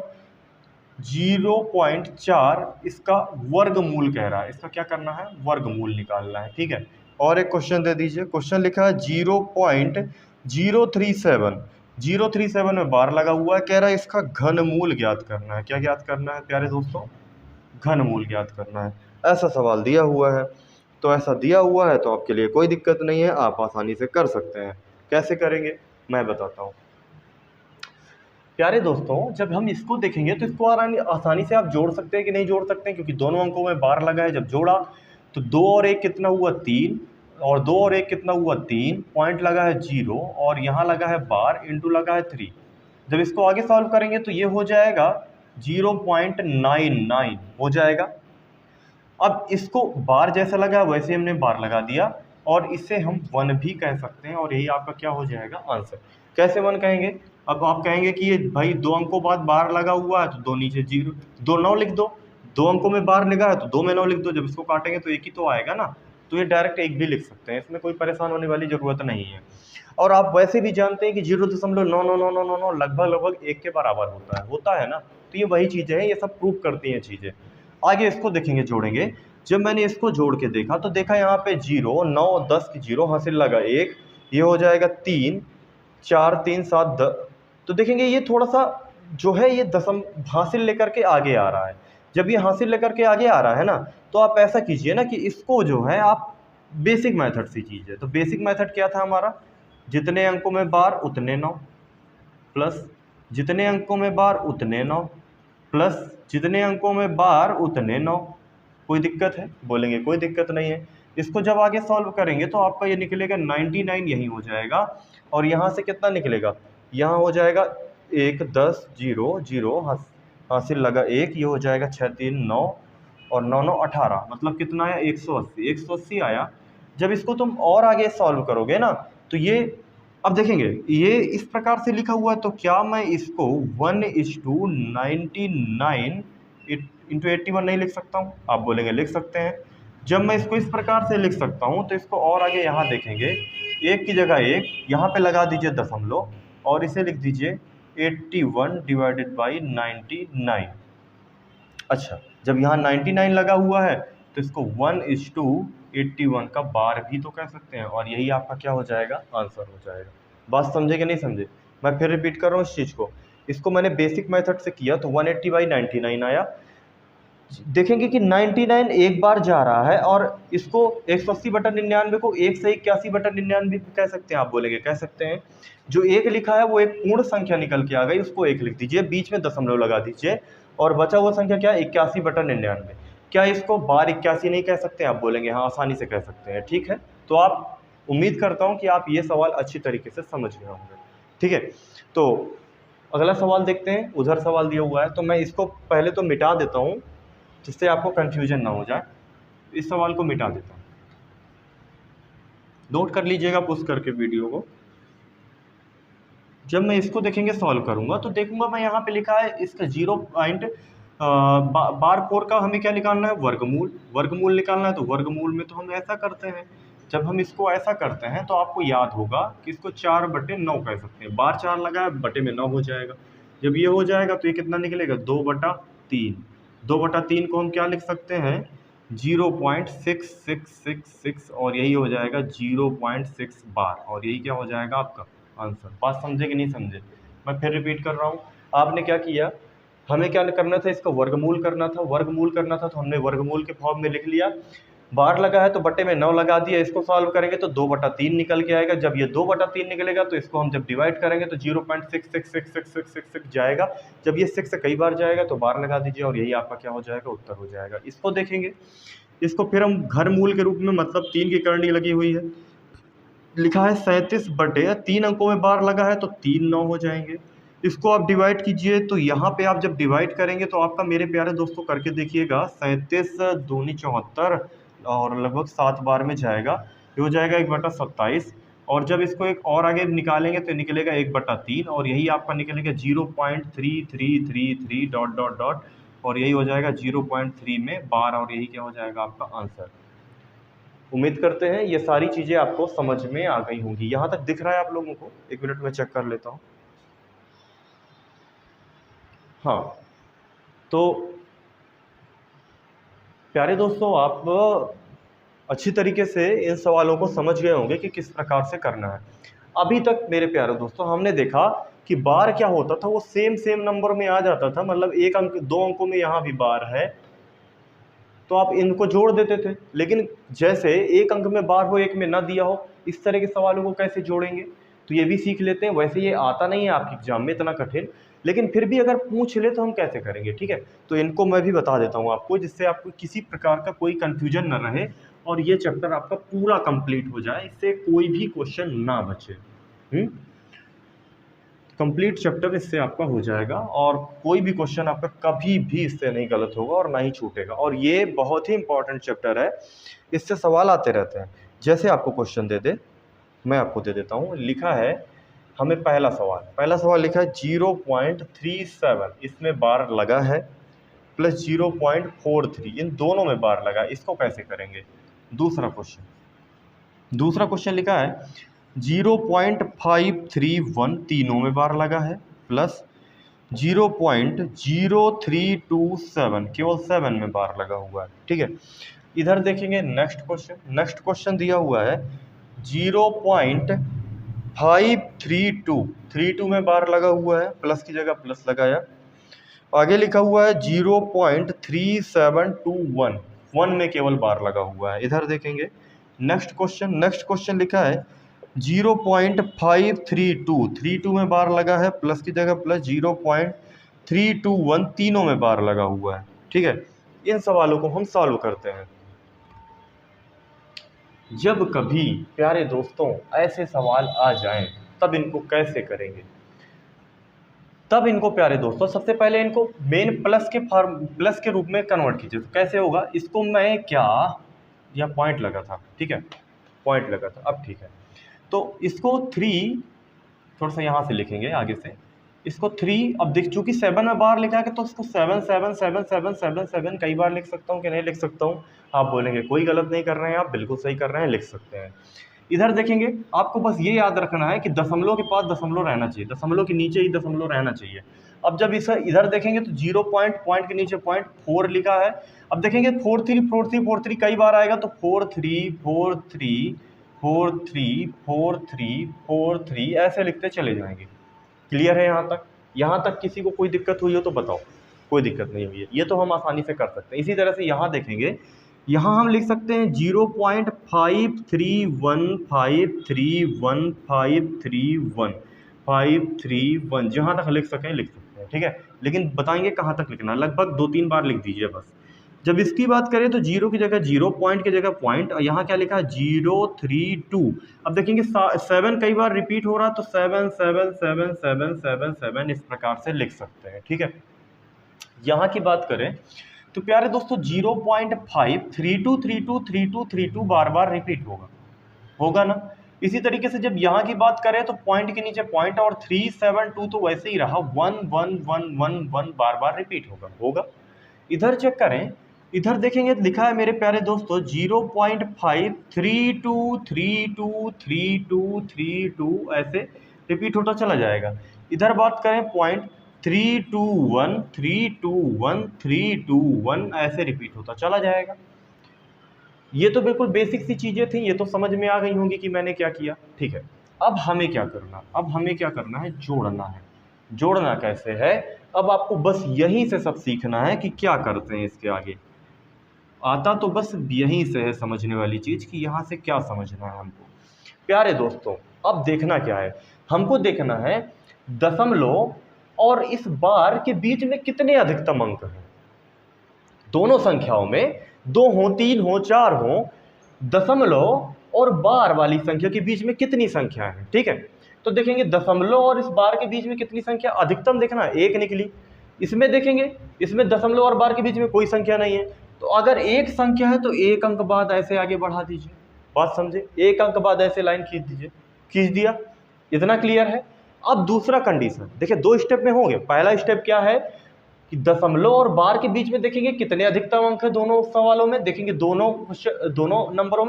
0.4, इसका वर्गमूल कह रहा है, इसका क्या करना है, वर्गमूल निकालना है, ठीक है। और एक क्वेश्चन दे दीजिए, क्वेश्चन लिखा है 0.037 में बार लगा हुआ है, कह रहा है इसका घनमूल ज्ञात करना है। क्या ज्ञात करना है प्यारे दोस्तों, घनमूल ज्ञात करना है। ऐसा सवाल दिया हुआ है, तो ऐसा दिया हुआ है तो आपके लिए कोई दिक्कत नहीं है, आप आसानी से कर सकते हैं। कैसे करेंगे मैं बताता हूँ प्यारे दोस्तों। जब हम इसको देखेंगे तो इसको आसानी से आप जोड़ सकते हैं कि नहीं जोड़ सकते हैं, क्योंकि दोनों अंकों में बार लगा है। जब जोड़ा तो 2 और 1 कितना हुआ 3, और 2 और 1 कितना हुआ 3, पॉइंट लगा है 0 और यहाँ लगा है बार, इंटू लगा है 3। जब इसको आगे सॉल्व करेंगे तो ये हो जाएगा 0.99 हो जाएगा। अब इसको बार जैसा लगा वैसे हमने बार लगा दिया, और इसे हम 1 भी कह सकते हैं, और यही आपका क्या हो जाएगा आंसर। कैसे 1 कहेंगे, अब आप कहेंगे कि ये भाई 2 अंकों बाद बार लगा हुआ है तो 2 नीचे 0, 2 9 लिख दो, 2 अंकों में बार लगा है तो 2 में 9 लिख दो। जब इसको काटेंगे तो एक ही तो आएगा ना, तो ये डायरेक्ट 1 भी लिख सकते हैं, इसमें कोई परेशान होने वाली ज़रूरत नहीं है। और आप वैसे भी जानते हैं कि 0.9999 लगभग 1 के बराबर होता है ना, तो ये वही चीज़ें हैं, ये सब प्रूव करती हैं चीज़ें। आगे इसको देखेंगे, जोड़ेंगे। जब मैंने इसको जोड़ के देखा तो देखा यहाँ पे 0 9 10 की 0 हासिल लगा 1, ये हो जाएगा 3 4 3 7 10। तो देखेंगे ये थोड़ा सा जो है ये दशम हासिल लेकर के आगे आ रहा है। जब ये हासिल लेकर के आगे आ रहा है ना, तो आप ऐसा कीजिए ना कि इसको जो है आप बेसिक मेथड से कीजिए। तो बेसिक मेथड क्या था हमारा, जितने अंकों में बार उतने 9, प्लस जितने अंकों में बार उतने 9, प्लस जितने अंकों में बार उतने 9, कोई दिक्कत है? बोलेंगे कोई दिक्कत नहीं है। इसको जब आगे सॉल्व करेंगे तो आपका ये निकलेगा 99 यही हो जाएगा, और यहाँ से कितना निकलेगा, यहाँ हो जाएगा 1 10 0 0 हासिल लगा 1, ये हो जाएगा 6 3 9 और 9 9 18, मतलब कितना आया 180 आया। जब इसको तुम और आगे सॉल्व करोगे ना तो ये, अब देखेंगे ये इस प्रकार से लिखा हुआ है, तो क्या मैं इसको 1:99 इंटू 81 नहीं लिख सकता हूँ? आप बोलेंगे लिख सकते हैं। जब मैं इसको इस प्रकार से लिख सकता हूँ तो इसको और आगे यहाँ देखेंगे, एक की जगह एक, यहाँ पे लगा दीजिए दशमलव और इसे लिख दीजिए 81 डिवाइडेड बाई 99। अच्छा, जब यहाँ 99 लगा हुआ है तो इसको 1:81 का बार भी तो कह सकते हैं, और यही आपका क्या हो जाएगा, आंसर हो जाएगा। बात समझे कि नहीं समझे? मैं फिर रिपीट कर रहा हूँ इस चीज़ को। इसको मैंने बेसिक मेथड से किया तो 180/99 आया। देखेंगे कि 99 एक बार जा रहा है, और इसको 180/99 को 181/99 भी कह सकते हैं। आप बोलेंगे कह सकते हैं। जो एक लिखा है वो एक पूर्ण संख्या निकल के आ गई, उसको एक लिख दीजिए, बीच में दशमलव लगा दीजिए, और बचा हुआ संख्या क्या है, 81/99। क्या इसको बार 81 नहीं कह सकते? आप बोलेंगे हाँ, आसानी से कह सकते हैं। ठीक है, तो आप, उम्मीद करता हूँ कि आप ये सवाल अच्छी तरीके से समझ गए होंगे। ठीक है, तो अगला सवाल देखते हैं। उधर सवाल दिया हुआ है तो मैं इसको पहले तो मिटा देता हूँ जिससे आपको कन्फ्यूजन ना हो जाए। इस सवाल को मिटा देता हूँ, नोट कर लीजिएगा पुश करके वीडियो को। जब मैं इसको देखेंगे सॉल्व करूंगा तो देखूंगा मैं यहाँ पे लिखा है इसका 0.4 का हमें क्या निकालना है, वर्गमूल। वर्गमूल निकालना है तो वर्गमूल में तो हम ऐसा करते हैं, जब हम इसको ऐसा करते हैं तो आपको याद होगा कि इसको 4/9 कह सकते हैं। बार 4 लगा है, बटे में 9 हो जाएगा। जब ये हो जाएगा तो ये कितना निकलेगा, 2/3। 2/3 को हम क्या लिख सकते हैं, 0.6666, और यही हो जाएगा 0.6 बार, और यही क्या हो जाएगा आपका आंसर। बात समझे कि नहीं समझे? मैं फिर रिपीट कर रहा हूँ। आपने क्या किया, हमें क्या करना था, इसका वर्गमूल करना था। वर्गमूल करना था तो हमने वर्गमूल के फॉर्म में लिख लिया। बार लगा है तो बटे में 9 लगा दिया। इसको सॉल्व करेंगे तो 2/3 निकल के आएगा। जब ये 2/3 निकलेगा तो इसको हम जब डिवाइड करेंगे तो 0.666666 जाएगा। जब ये 6 से कई बार जाएगा तो बार लगा दीजिए, और यही आपका क्या हो जाएगा, उत्तर हो जाएगा। इसको देखेंगे, इसको फिर हम घर मूल के रूप में, मतलब 3 की करनी लगी हुई है, लिखा है 37/3 अंकों में बार लगा है तो 3 9 हो जाएंगे। इसको आप डिवाइड कीजिए तो यहाँ पे आप जब डिवाइड करेंगे तो आपका, मेरे प्यारे दोस्तों करके देखिएगा, 37 दूनी 74 और लगभग 7 बार में जाएगा। ये हो जाएगा 1/27, और जब इसको एक और आगे निकालेंगे तो निकलेगा 1/3, और यही आपका निकलेगा 0.3333 डॉट डॉट डॉट, और यही हो जाएगा 0.3 में बार, और यही क्या हो जाएगा आपका आंसर। उम्मीद करते हैं ये सारी चीज़ें आपको समझ में आ गई होंगी। यहाँ तक दिख रहा है आप लोगों को? एक मिनट में चेक कर लेता हूँ। हाँ, तो प्यारे दोस्तों, आप अच्छी तरीके से इन सवालों को समझ गए होंगे कि किस प्रकार से करना है। अभी तक मेरे प्यारे दोस्तों हमने देखा कि बार क्या होता था, वो सेम नंबर में आ जाता था। मतलब एक अंक, 2 अंकों में यहाँ भी बार है तो आप इनको जोड़ देते थे। लेकिन जैसे एक अंक में बार हो, एक में ना दिया हो, इस तरह के सवालों को कैसे जोड़ेंगे, तो ये भी सीख लेते हैं। वैसे ये आता नहीं है आपके एग्जाम में इतना कठिन, लेकिन फिर भी अगर पूछ ले तो हम कैसे करेंगे। ठीक है, तो इनको मैं भी बता देता हूँ आपको, जिससे आपको किसी प्रकार का कोई कन्फ्यूजन न रहे और ये चैप्टर आपका पूरा कंप्लीट हो जाए, इससे कोई भी क्वेश्चन ना बचे। कंप्लीट चैप्टर इससे आपका हो जाएगा, और कोई भी क्वेश्चन आपका कभी भी इससे नहीं गलत होगा और ना ही छूटेगा। और ये बहुत ही इंपॉर्टेंट चैप्टर है, इससे सवाल आते रहते हैं। जैसे आपको क्वेश्चन दे दे, मैं आपको दे देता हूँ। लिखा है हमें पहला सवाल लिखा है 0.37, इसमें बार लगा है, प्लस 0.43, इन दोनों में बार लगा है। इसको कैसे करेंगे? दूसरा क्वेश्चन लिखा है 0.531, तीनों में बार लगा है, प्लस 0.0327, केवल 7 में बार लगा हुआ है। ठीक है, इधर देखेंगे नेक्स्ट क्वेश्चन दिया हुआ है 0.532 में बार लगा हुआ है, प्लस की जगह प्लस लगाया। आगे लिखा हुआ है 0.3721, 1 में केवल बार लगा हुआ है। इधर देखेंगे नेक्स्ट क्वेश्चन लिखा है 0.532, 32 में बार लगा है, प्लस की जगह प्लस 0.321, तीनों में बार लगा हुआ है। ठीक है, इन सवालों को हम सॉल्व करते हैं। जब कभी प्यारे दोस्तों ऐसे सवाल आ जाएं तब इनको कैसे करेंगे? तब इनको प्यारे दोस्तों सबसे पहले इनको मेन प्लस के रूप में कन्वर्ट कीजिए। तो कैसे होगा, इसको मैं क्या, या पॉइंट लगा था, ठीक है, पॉइंट लगा था, अब ठीक है। तो इसको 3 थोड़ा सा यहाँ से लिखेंगे आगे से, इसको 3, अब देख चूंकि 7 में बार लिखा है तो इसको 7 7 7 7 7 7 कई बार लिख सकता हूँ कि नहीं लिख सकता हूँ? आप बोलेंगे कोई गलत नहीं कर रहे हैं आप, बिल्कुल सही कर रहे हैं, लिख सकते हैं। इधर देखेंगे, आपको बस ये याद रखना है कि दशमलव के पास दशमलव रहना चाहिए, दशमलव के नीचे ही दशमलव रहना चाहिए। अब जब इसे इधर देखेंगे तो 0 पॉइंट के नीचे पॉइंट 4 लिखा है। अब देखेंगे 4 3 4 3 4 3 कई बार आएगा तो 4 3 4 3 4 3 4 3 4 3 ऐसे लिखते चले जाएंगे। क्लियर है यहाँ तक? यहाँ तक किसी को कोई दिक्कत हुई हो तो बताओ। कोई दिक्कत नहीं हुई है, ये तो हम आसानी से कर सकते हैं। इसी तरह से यहाँ देखेंगे, यहाँ हम लिख सकते हैं 0.531531531531 जहाँ तक लिख सकें लिख सकते हैं, ठीक है। लेकिन बताएंगे कहाँ तक लिखना, लगभग 2-3 बार लिख दीजिए बस। जब इसकी बात करें तो 0 की जगह 0, पॉइंट की जगह पॉइंट, और यहाँ क्या लिखा है 032। अब देखेंगे 7 कई बार रिपीट हो रहा है तो 7 7 7 7 7 7 इस प्रकार से लिख सकते हैं, ठीक है। यहाँ की बात करें तो प्यारे दोस्तों 0.532323232 बार बार रिपीट होगा ना। इसी तरीके से जब यहाँ की बात करें तो पॉइंट के नीचे पॉइंट और 372 तो वैसे ही रहा, 1 1 1 1 1 बार बार रिपीट होगा। इधर चेक करें, इधर देखेंगे लिखा है मेरे प्यारे दोस्तों 0.532323232 ऐसे रिपीट होता चला जाएगा। इधर बात करें पॉइंट 321 321 321 ऐसे रिपीट होता चला जाएगा। ये तो बिल्कुल बेसिक सी चीजें थी, ये तो समझ में आ गई होंगी कि मैंने क्या किया, ठीक है। अब हमें क्या करना, है जोड़ना है। जोड़ना कैसे है, अब आपको बस यहीं से सब सीखना है कि क्या करते हैं। इसके आगे आता तो बस यहीं से है समझने वाली चीज कि यहाँ से क्या समझना है हमको। प्यारे दोस्तों अब देखना क्या है, हमको देखना है दशमलव और इस बार के बीच में कितने अधिकतम अंक हैं। दोनों संख्याओं में 2 हो 3 हो 4 हो, दशमलव और बार वाली संख्या के बीच में कितनी संख्या है, ठीक है। तो देखेंगे दशमलव और इस बार के बीच में कितनी संख्या, अधिकतम देखना है 1 निकली। इसमें देखेंगे, इसमें दशमलव और बार के बीच में कोई संख्या नहीं है, तो अगर एक संख्या है तो 1 अंक बाद ऐसे आगे बढ़ा दीजिए। बात समझे, 1 अंक बाद ऐसे लाइन खींच दीजिए, खींच दिया। इतना क्लियर है। अब दूसरा कंडीशन देखिए, 2 स्टेप में होंगे। पहला स्टेप क्या है कि दशमलव और बार के बीच में देखेंगे कितने अधिकतम अंक है दोनों सवालों में। देखेंगे दोनों नंबरों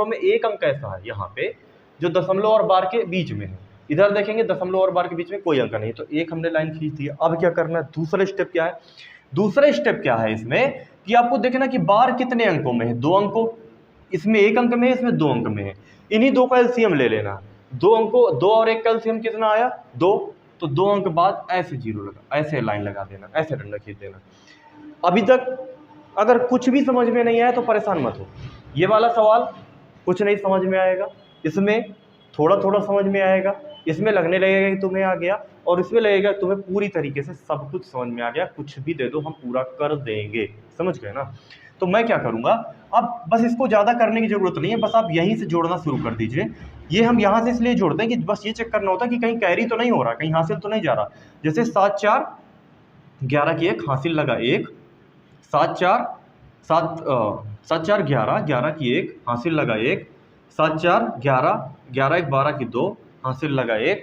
में एक अंक ऐसा है यहाँ पे जो दशमलव और बार के बीच में है। इधर देखेंगे दशमलव और बार के बीच में कोई अंक नहीं, तो 1 हमने लाइन खींच दी। अब क्या करना है, दूसरा स्टेप क्या है? दूसरा स्टेप क्या है इसमें कि आपको देखना कि बार कितने अंकों में है, 2 अंकों। इसमें 1 अंक में है, इसमें 2 अंक में है। इन्हीं 2 का एलसीएम ले लेना। 2 अंकों, 2 और 1 का एलसीएम कितना आया 2, तो 2 अंक बाद ऐसे 0 लगा, ऐसे लाइन लगा देना, ऐसे डंडा खींच देना। अभी तक अगर कुछ भी समझ में नहीं आया तो परेशान मत हो। ये वाला सवाल कुछ नहीं समझ में आएगा, इसमें थोड़ा थोड़ा समझ में आएगा, इसमें लगने लगेगा कि तुम्हें आ गया, और इसमें लगेगा तुम्हें पूरी तरीके से सब कुछ समझ में आ गया। कुछ भी दे दो हम पूरा कर देंगे, समझ गए ना। तो मैं क्या करूँगा, अब बस इसको ज़्यादा करने की ज़रूरत नहीं है, बस आप यहीं से जोड़ना शुरू कर दीजिए। ये हम यहाँ से इसलिए जोड़ते हैं कि बस ये चेक करना होता है कि कहीं कैरी तो नहीं हो रहा, कहीं हासिल तो नहीं जा रहा। जैसे 7 4 11 की 1 हासिल लगा 1, 7 4 11 11 की 1 हासिल लगा 1, 7 4 11 11 1 12 की 2 हासिल लगा 1,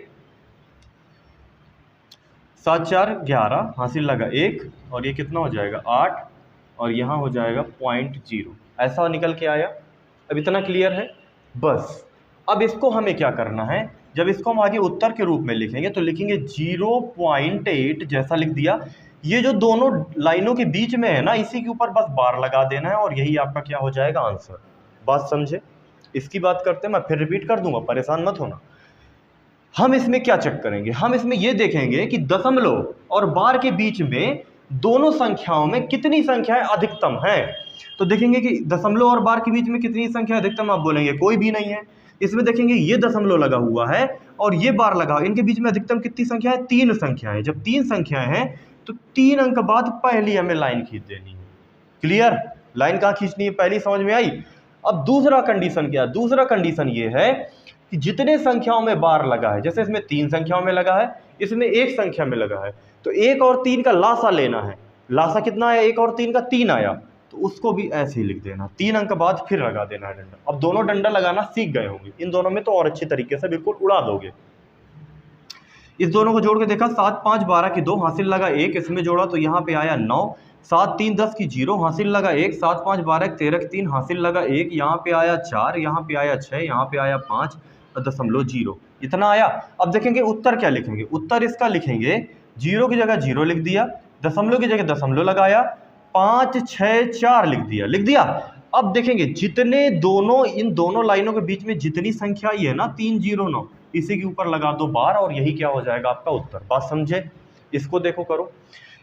7 4 11 हासिल लगा 1, और ये कितना हो जाएगा 8, और यहाँ हो जाएगा 0.0, ऐसा निकल के आया। अब इतना क्लियर है बस। अब इसको हमें क्या करना है, जब इसको हम आगे उत्तर के रूप में लिखेंगे तो लिखेंगे 0.8 जैसा लिख दिया। ये जो दोनों लाइनों के बीच में है ना, इसी के ऊपर बस बार लगा देना है और यही आपका क्या हो जाएगा आंसर। बात समझे। इसकी बात करते हैं, मैं फिर रिपीट कर दूंगा, परेशान मत होना। हम इसमें क्या चेक करेंगे, हम इसमें ये देखेंगे कि दशमलव और बार के बीच में दोनों संख्याओं में कितनी संख्याएं अधिकतम हैं। तो देखेंगे कि दशमलव और बार के बीच में कितनी संख्या अधिकतम, आप बोलेंगे कोई भी नहीं है। इसमें देखेंगे ये दशमलव लगा हुआ है और ये बार लगा, इनके बीच में अधिकतम कितनी संख्या है, 3 संख्या है। जब 3 संख्याएं हैं तो 3 अंक बाद पहली हमें लाइन खींच देनी है। क्लियर, लाइन कहाँ खींचनी है पहली समझ में आई। अब दूसरा कंडीशन क्या है, दूसरा कंडीशन ये है कि जितने संख्याओं में बार लगा है, जैसे इसमें 3 संख्याओं में लगा है, इसमें 1 संख्या में लगा है, तो 1 और 3 का लासा लेना है। लासा कितना आया, 1 और 3 का 3 आया, तो उसको भी ऐसे ही लिख देना, 3 अंक बाद फिर लगा देना है डंडा। अब दोनों डंडा लगाना सीख गए होंगे, इन दोनों में तो और अच्छी तरीके से बिल्कुल उड़ा दोगे। इस दोनों को जोड़ के देखा, 7 5 12 की 2 हासिल लगा 1, इसमें जोड़ा तो यहाँ पे आया 9, 7 3 10 की 0 हासिल लगा 1, 7 5 12 13 की 3 हासिल लगा 1, यहाँ पे आया 4, यहाँ पे आया 6, यहाँ पे आया 5.0, इतना आया। अब देखेंगे उत्तर क्या लिखेंगे, उत्तर इसका लिखेंगे 0 की जगह 0 लिख दिया, दशमलव की जगह दशमलव लगाया, 5 6 4 लिख दिया। अब देखेंगे जितने दोनों इन दोनों लाइनों के बीच में जितनी संख्या आई है ना 309, इसी के ऊपर लगा दो बार और यही क्या हो जाएगा आपका उत्तर। बात समझे, इसको देखो करो।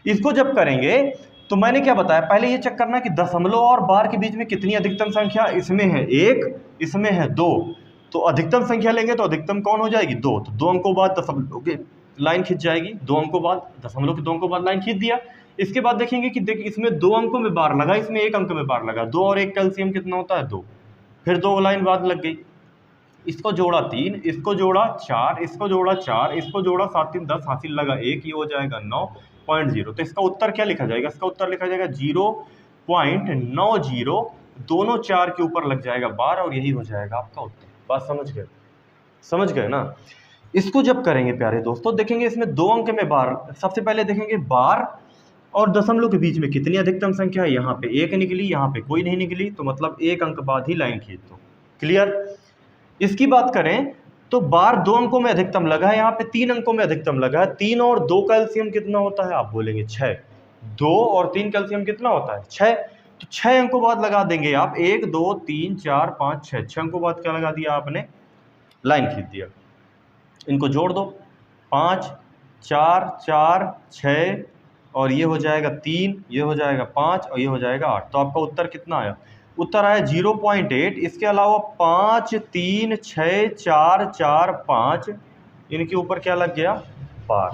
इसको जब करेंगे तो मैंने क्या बताया, पहले ये चेक करना कि दशमलव और बार के बीच में कितनी अधिकतम संख्या, इसमें है 1, इसमें है 2, तो अधिकतम संख्या लेंगे तो अधिकतम कौन हो जाएगी 2, तो 2 अंकों बाद दशमलव की लाइन खींच जाएगी, 2 अंकों बाद दशमलव के 2 अंकों बाद लाइन खींच दिया। इसके बाद देखेंगे कि देखिए इसमें 2 अंकों में बार लगा, इसमें 1 अंक में बार लगा, 2 और 1 का एलसीएम कितना होता है 2, फिर 2 लाइन बाद लग गई। इसको जोड़ा 3, इसको जोड़ा 4, इसको जोड़ा 4, इसको जोड़ा 7 3 10 हासिल लगा 1, ये हो जाएगा 9.0। तो इसका उत्तर क्या लिखा जाएगा, इसका उत्तर लिखा जाएगा 0.90, दोनों 4 के ऊपर लग जाएगा बार और यही हो जाएगा आपका उत्तर। बात समझ गए ना। इसको जब करेंगे प्यारे दोस्तों, देखेंगे इसमें 2 अंक में बार, सबसे पहले देखेंगे बार और दशमलव के बीच में कितनी अधिकतम संख्या है, यहाँ पे 1 निकली, यहाँ पे कोई नहीं निकली, तो मतलब 1 अंक बाद ही लाइन खींच दो। क्लियर। इसकी बात करें तो बार 2 अंकों में अधिकतम लगा है, यहाँ पे 3 अंकों में अधिकतम लगा है, 3 और 2 का एलसीएम कितना होता है, आप बोलेंगे 6, 2 और 3 का एलसीएम कितना होता है 6, तो 6 अंकों बाद लगा देंगे आप, 1 2 3 4 5 6, 6 अंकों बाद क्या लगा दिया आपने, लाइन खींच दिया। इनको जोड़ दो, 5 4 4 6 और ये हो जाएगा 3, ये हो जाएगा 5 और ये हो जाएगा 8, तो आपका उत्तर कितना आया, उत्तर आया 0.8। इसके अलावा 5 3 6 4 4 5, इनके ऊपर क्या लग गया बार।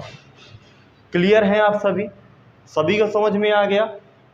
क्लियर है आप सभी को समझ में आ गया।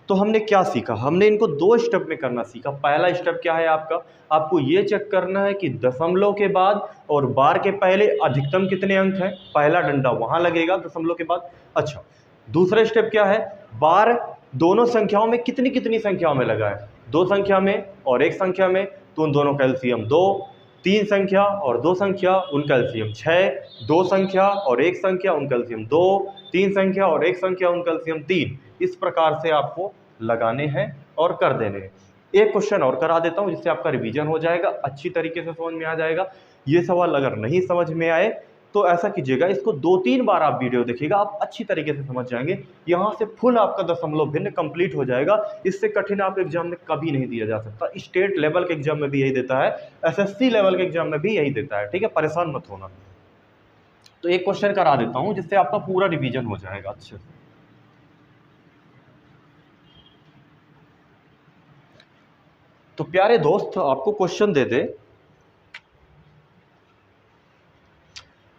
तो हमने क्या सीखा, हमने इनको 2 स्टेप में करना सीखा। पहला स्टेप क्या है आपका, आपको ये चेक करना है कि दशमलव के बाद और बार के पहले अधिकतम कितने अंक हैं, पहला डंडा वहां लगेगा दशमलव के बाद। अच्छा, दूसरा स्टेप क्या है, बार दोनों संख्याओं में कितनी कितनी संख्याओं में लगा है, 2 संख्या में और 1 संख्या में, तो उन दोनों का एलसीएम 2, 3 संख्या और 2 संख्या उनका एलसीएम 6, 2 संख्या और 1 संख्या उनका एलसीएम 2, 3 संख्या और 1 संख्या उनका एलसीएम 3। इस प्रकार से आपको लगाने हैं और कर देने हैं। एक क्वेश्चन और करा देता हूं जिससे आपका रिवीजन हो जाएगा, अच्छी तरीके से समझ में आ जाएगा। ये सवाल अगर नहीं समझ में आए तो ऐसा कीजिएगा, इसको 2-3 बार आप वीडियो देखिएगा, आप अच्छी तरीके से समझ जाएंगे। यहाँ से फुल आपका दशमलव भिन्न कंप्लीट हो जाएगा। इससे कठिन आप एग्जाम में कभी नहीं दिया जा सकता। स्टेट लेवल के एग्जाम में भी यही देता है, एसएससी लेवल के एग्जाम में भी यही देता है, ठीक है, परेशान मत होना। तो एक क्वेश्चन करा देता हूँ जिससे आपका पूरा रिवीजन हो जाएगा अच्छे से। तो प्यारे दोस्त, आपको क्वेश्चन दे दे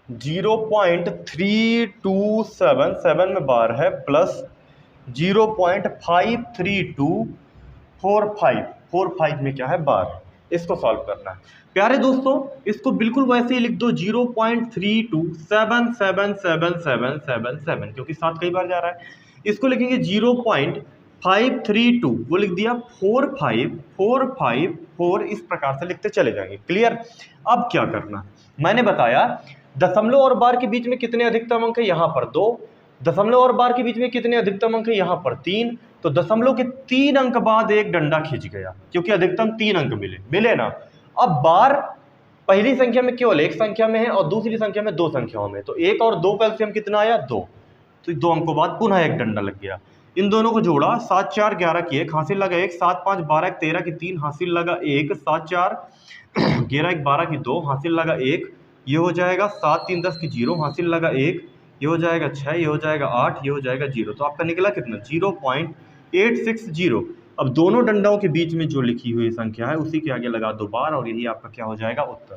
0.3277 में बार है प्लस 0.53245 में क्या है बार है, इसको सॉल्व करना है। प्यारे दोस्तों, इसको बिल्कुल वैसे ही लिख दो 0.32777777, क्योंकि 7 कई बार जा रहा है। इसको लिखेंगे 0.532, वो लिख दिया 45454, इस प्रकार से लिखते चले जाएंगे। क्लियर। अब क्या करना, मैंने बताया दशमलव और बार के बीच में कितने अधिकतम अंक है, यहाँ पर 2, दशमलव और बार के बीच में कितने अधिकतम अंक है, यहाँ पर 3, तो दशमलव के 3 अंक बाद एक डंडा खींच गया, क्योंकि अधिकतम 3 अंक मिले ना। अब बार पहली संख्या में केवल 1 संख्या में है और दूसरी संख्या में 2 संख्याओं में, तो 1 और 2 का एलसीएम कितना आया 2, तो 2 अंकों बाद पुनः एक डंडा लग गया। इन दोनों को जोड़ा, 7 4 11 की 1 हासिल लगा 1, 7 5 12 13 की 3 हासिल लगा 1, 7 4 11 12 की 2 हासिल लगा 1, ये हो जाएगा 7 3 10 की 0 हासिल लगा 1, ये हो जाएगा 6, ये हो जाएगा 8, ये हो जाएगा 0, तो आपका निकला कितना 0.860। अब दोनों डंडाओं के बीच में जो लिखी हुई संख्या है उसी के आगे लगा दो बार और यही आपका क्या हो जाएगा उत्तर।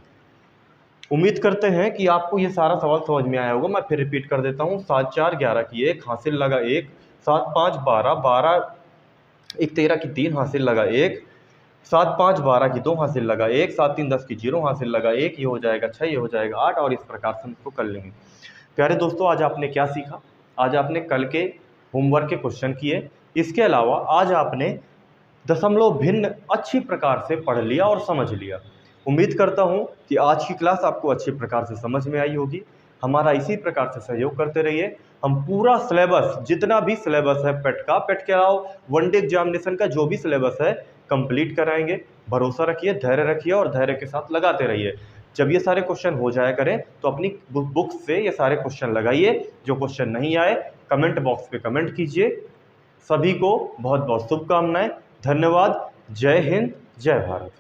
उम्मीद करते हैं कि आपको ये सारा सवाल समझ में आया होगा। मैं फिर रिपीट कर देता हूँ, 7 4 11 की 1 हासिल लगा 1, 7 5 12 12 1 13 की 3 हासिल लगा 1, 7 5 12 की 2 हासिल लगा 1, 7 3 10 की 0 हासिल लगा 1, ये हो जाएगा 6, ये हो जाएगा 8, और इस प्रकार से हम इसको कर लेंगे। प्यारे दोस्तों, आज आपने क्या सीखा? आज आपने कल के होमवर्क के क्वेश्चन किए, इसके अलावा आज आपने दशमलव भिन्न अच्छी प्रकार से पढ़ लिया और समझ लिया। उम्मीद करता हूँ कि आज की क्लास आपको अच्छी प्रकार से समझ में आई होगी। हमारा इसी प्रकार से सहयोग करते रहिए। हम पूरा सिलेबस, जितना भी सिलेबस है पेट का, पेट के अलावा वनडे एग्जामिनेशन का जो भी सिलेबस है, कंप्लीट कराएंगे। भरोसा रखिए, धैर्य रखिए और धैर्य के साथ लगाते रहिए। जब ये सारे क्वेश्चन हो जाया करें तो अपनी बुक से ये सारे क्वेश्चन लगाइए। जो क्वेश्चन नहीं आए कमेंट बॉक्स पे कमेंट कीजिए। सभी को बहुत बहुत शुभकामनाएं। धन्यवाद। जय हिंद, जय भारत।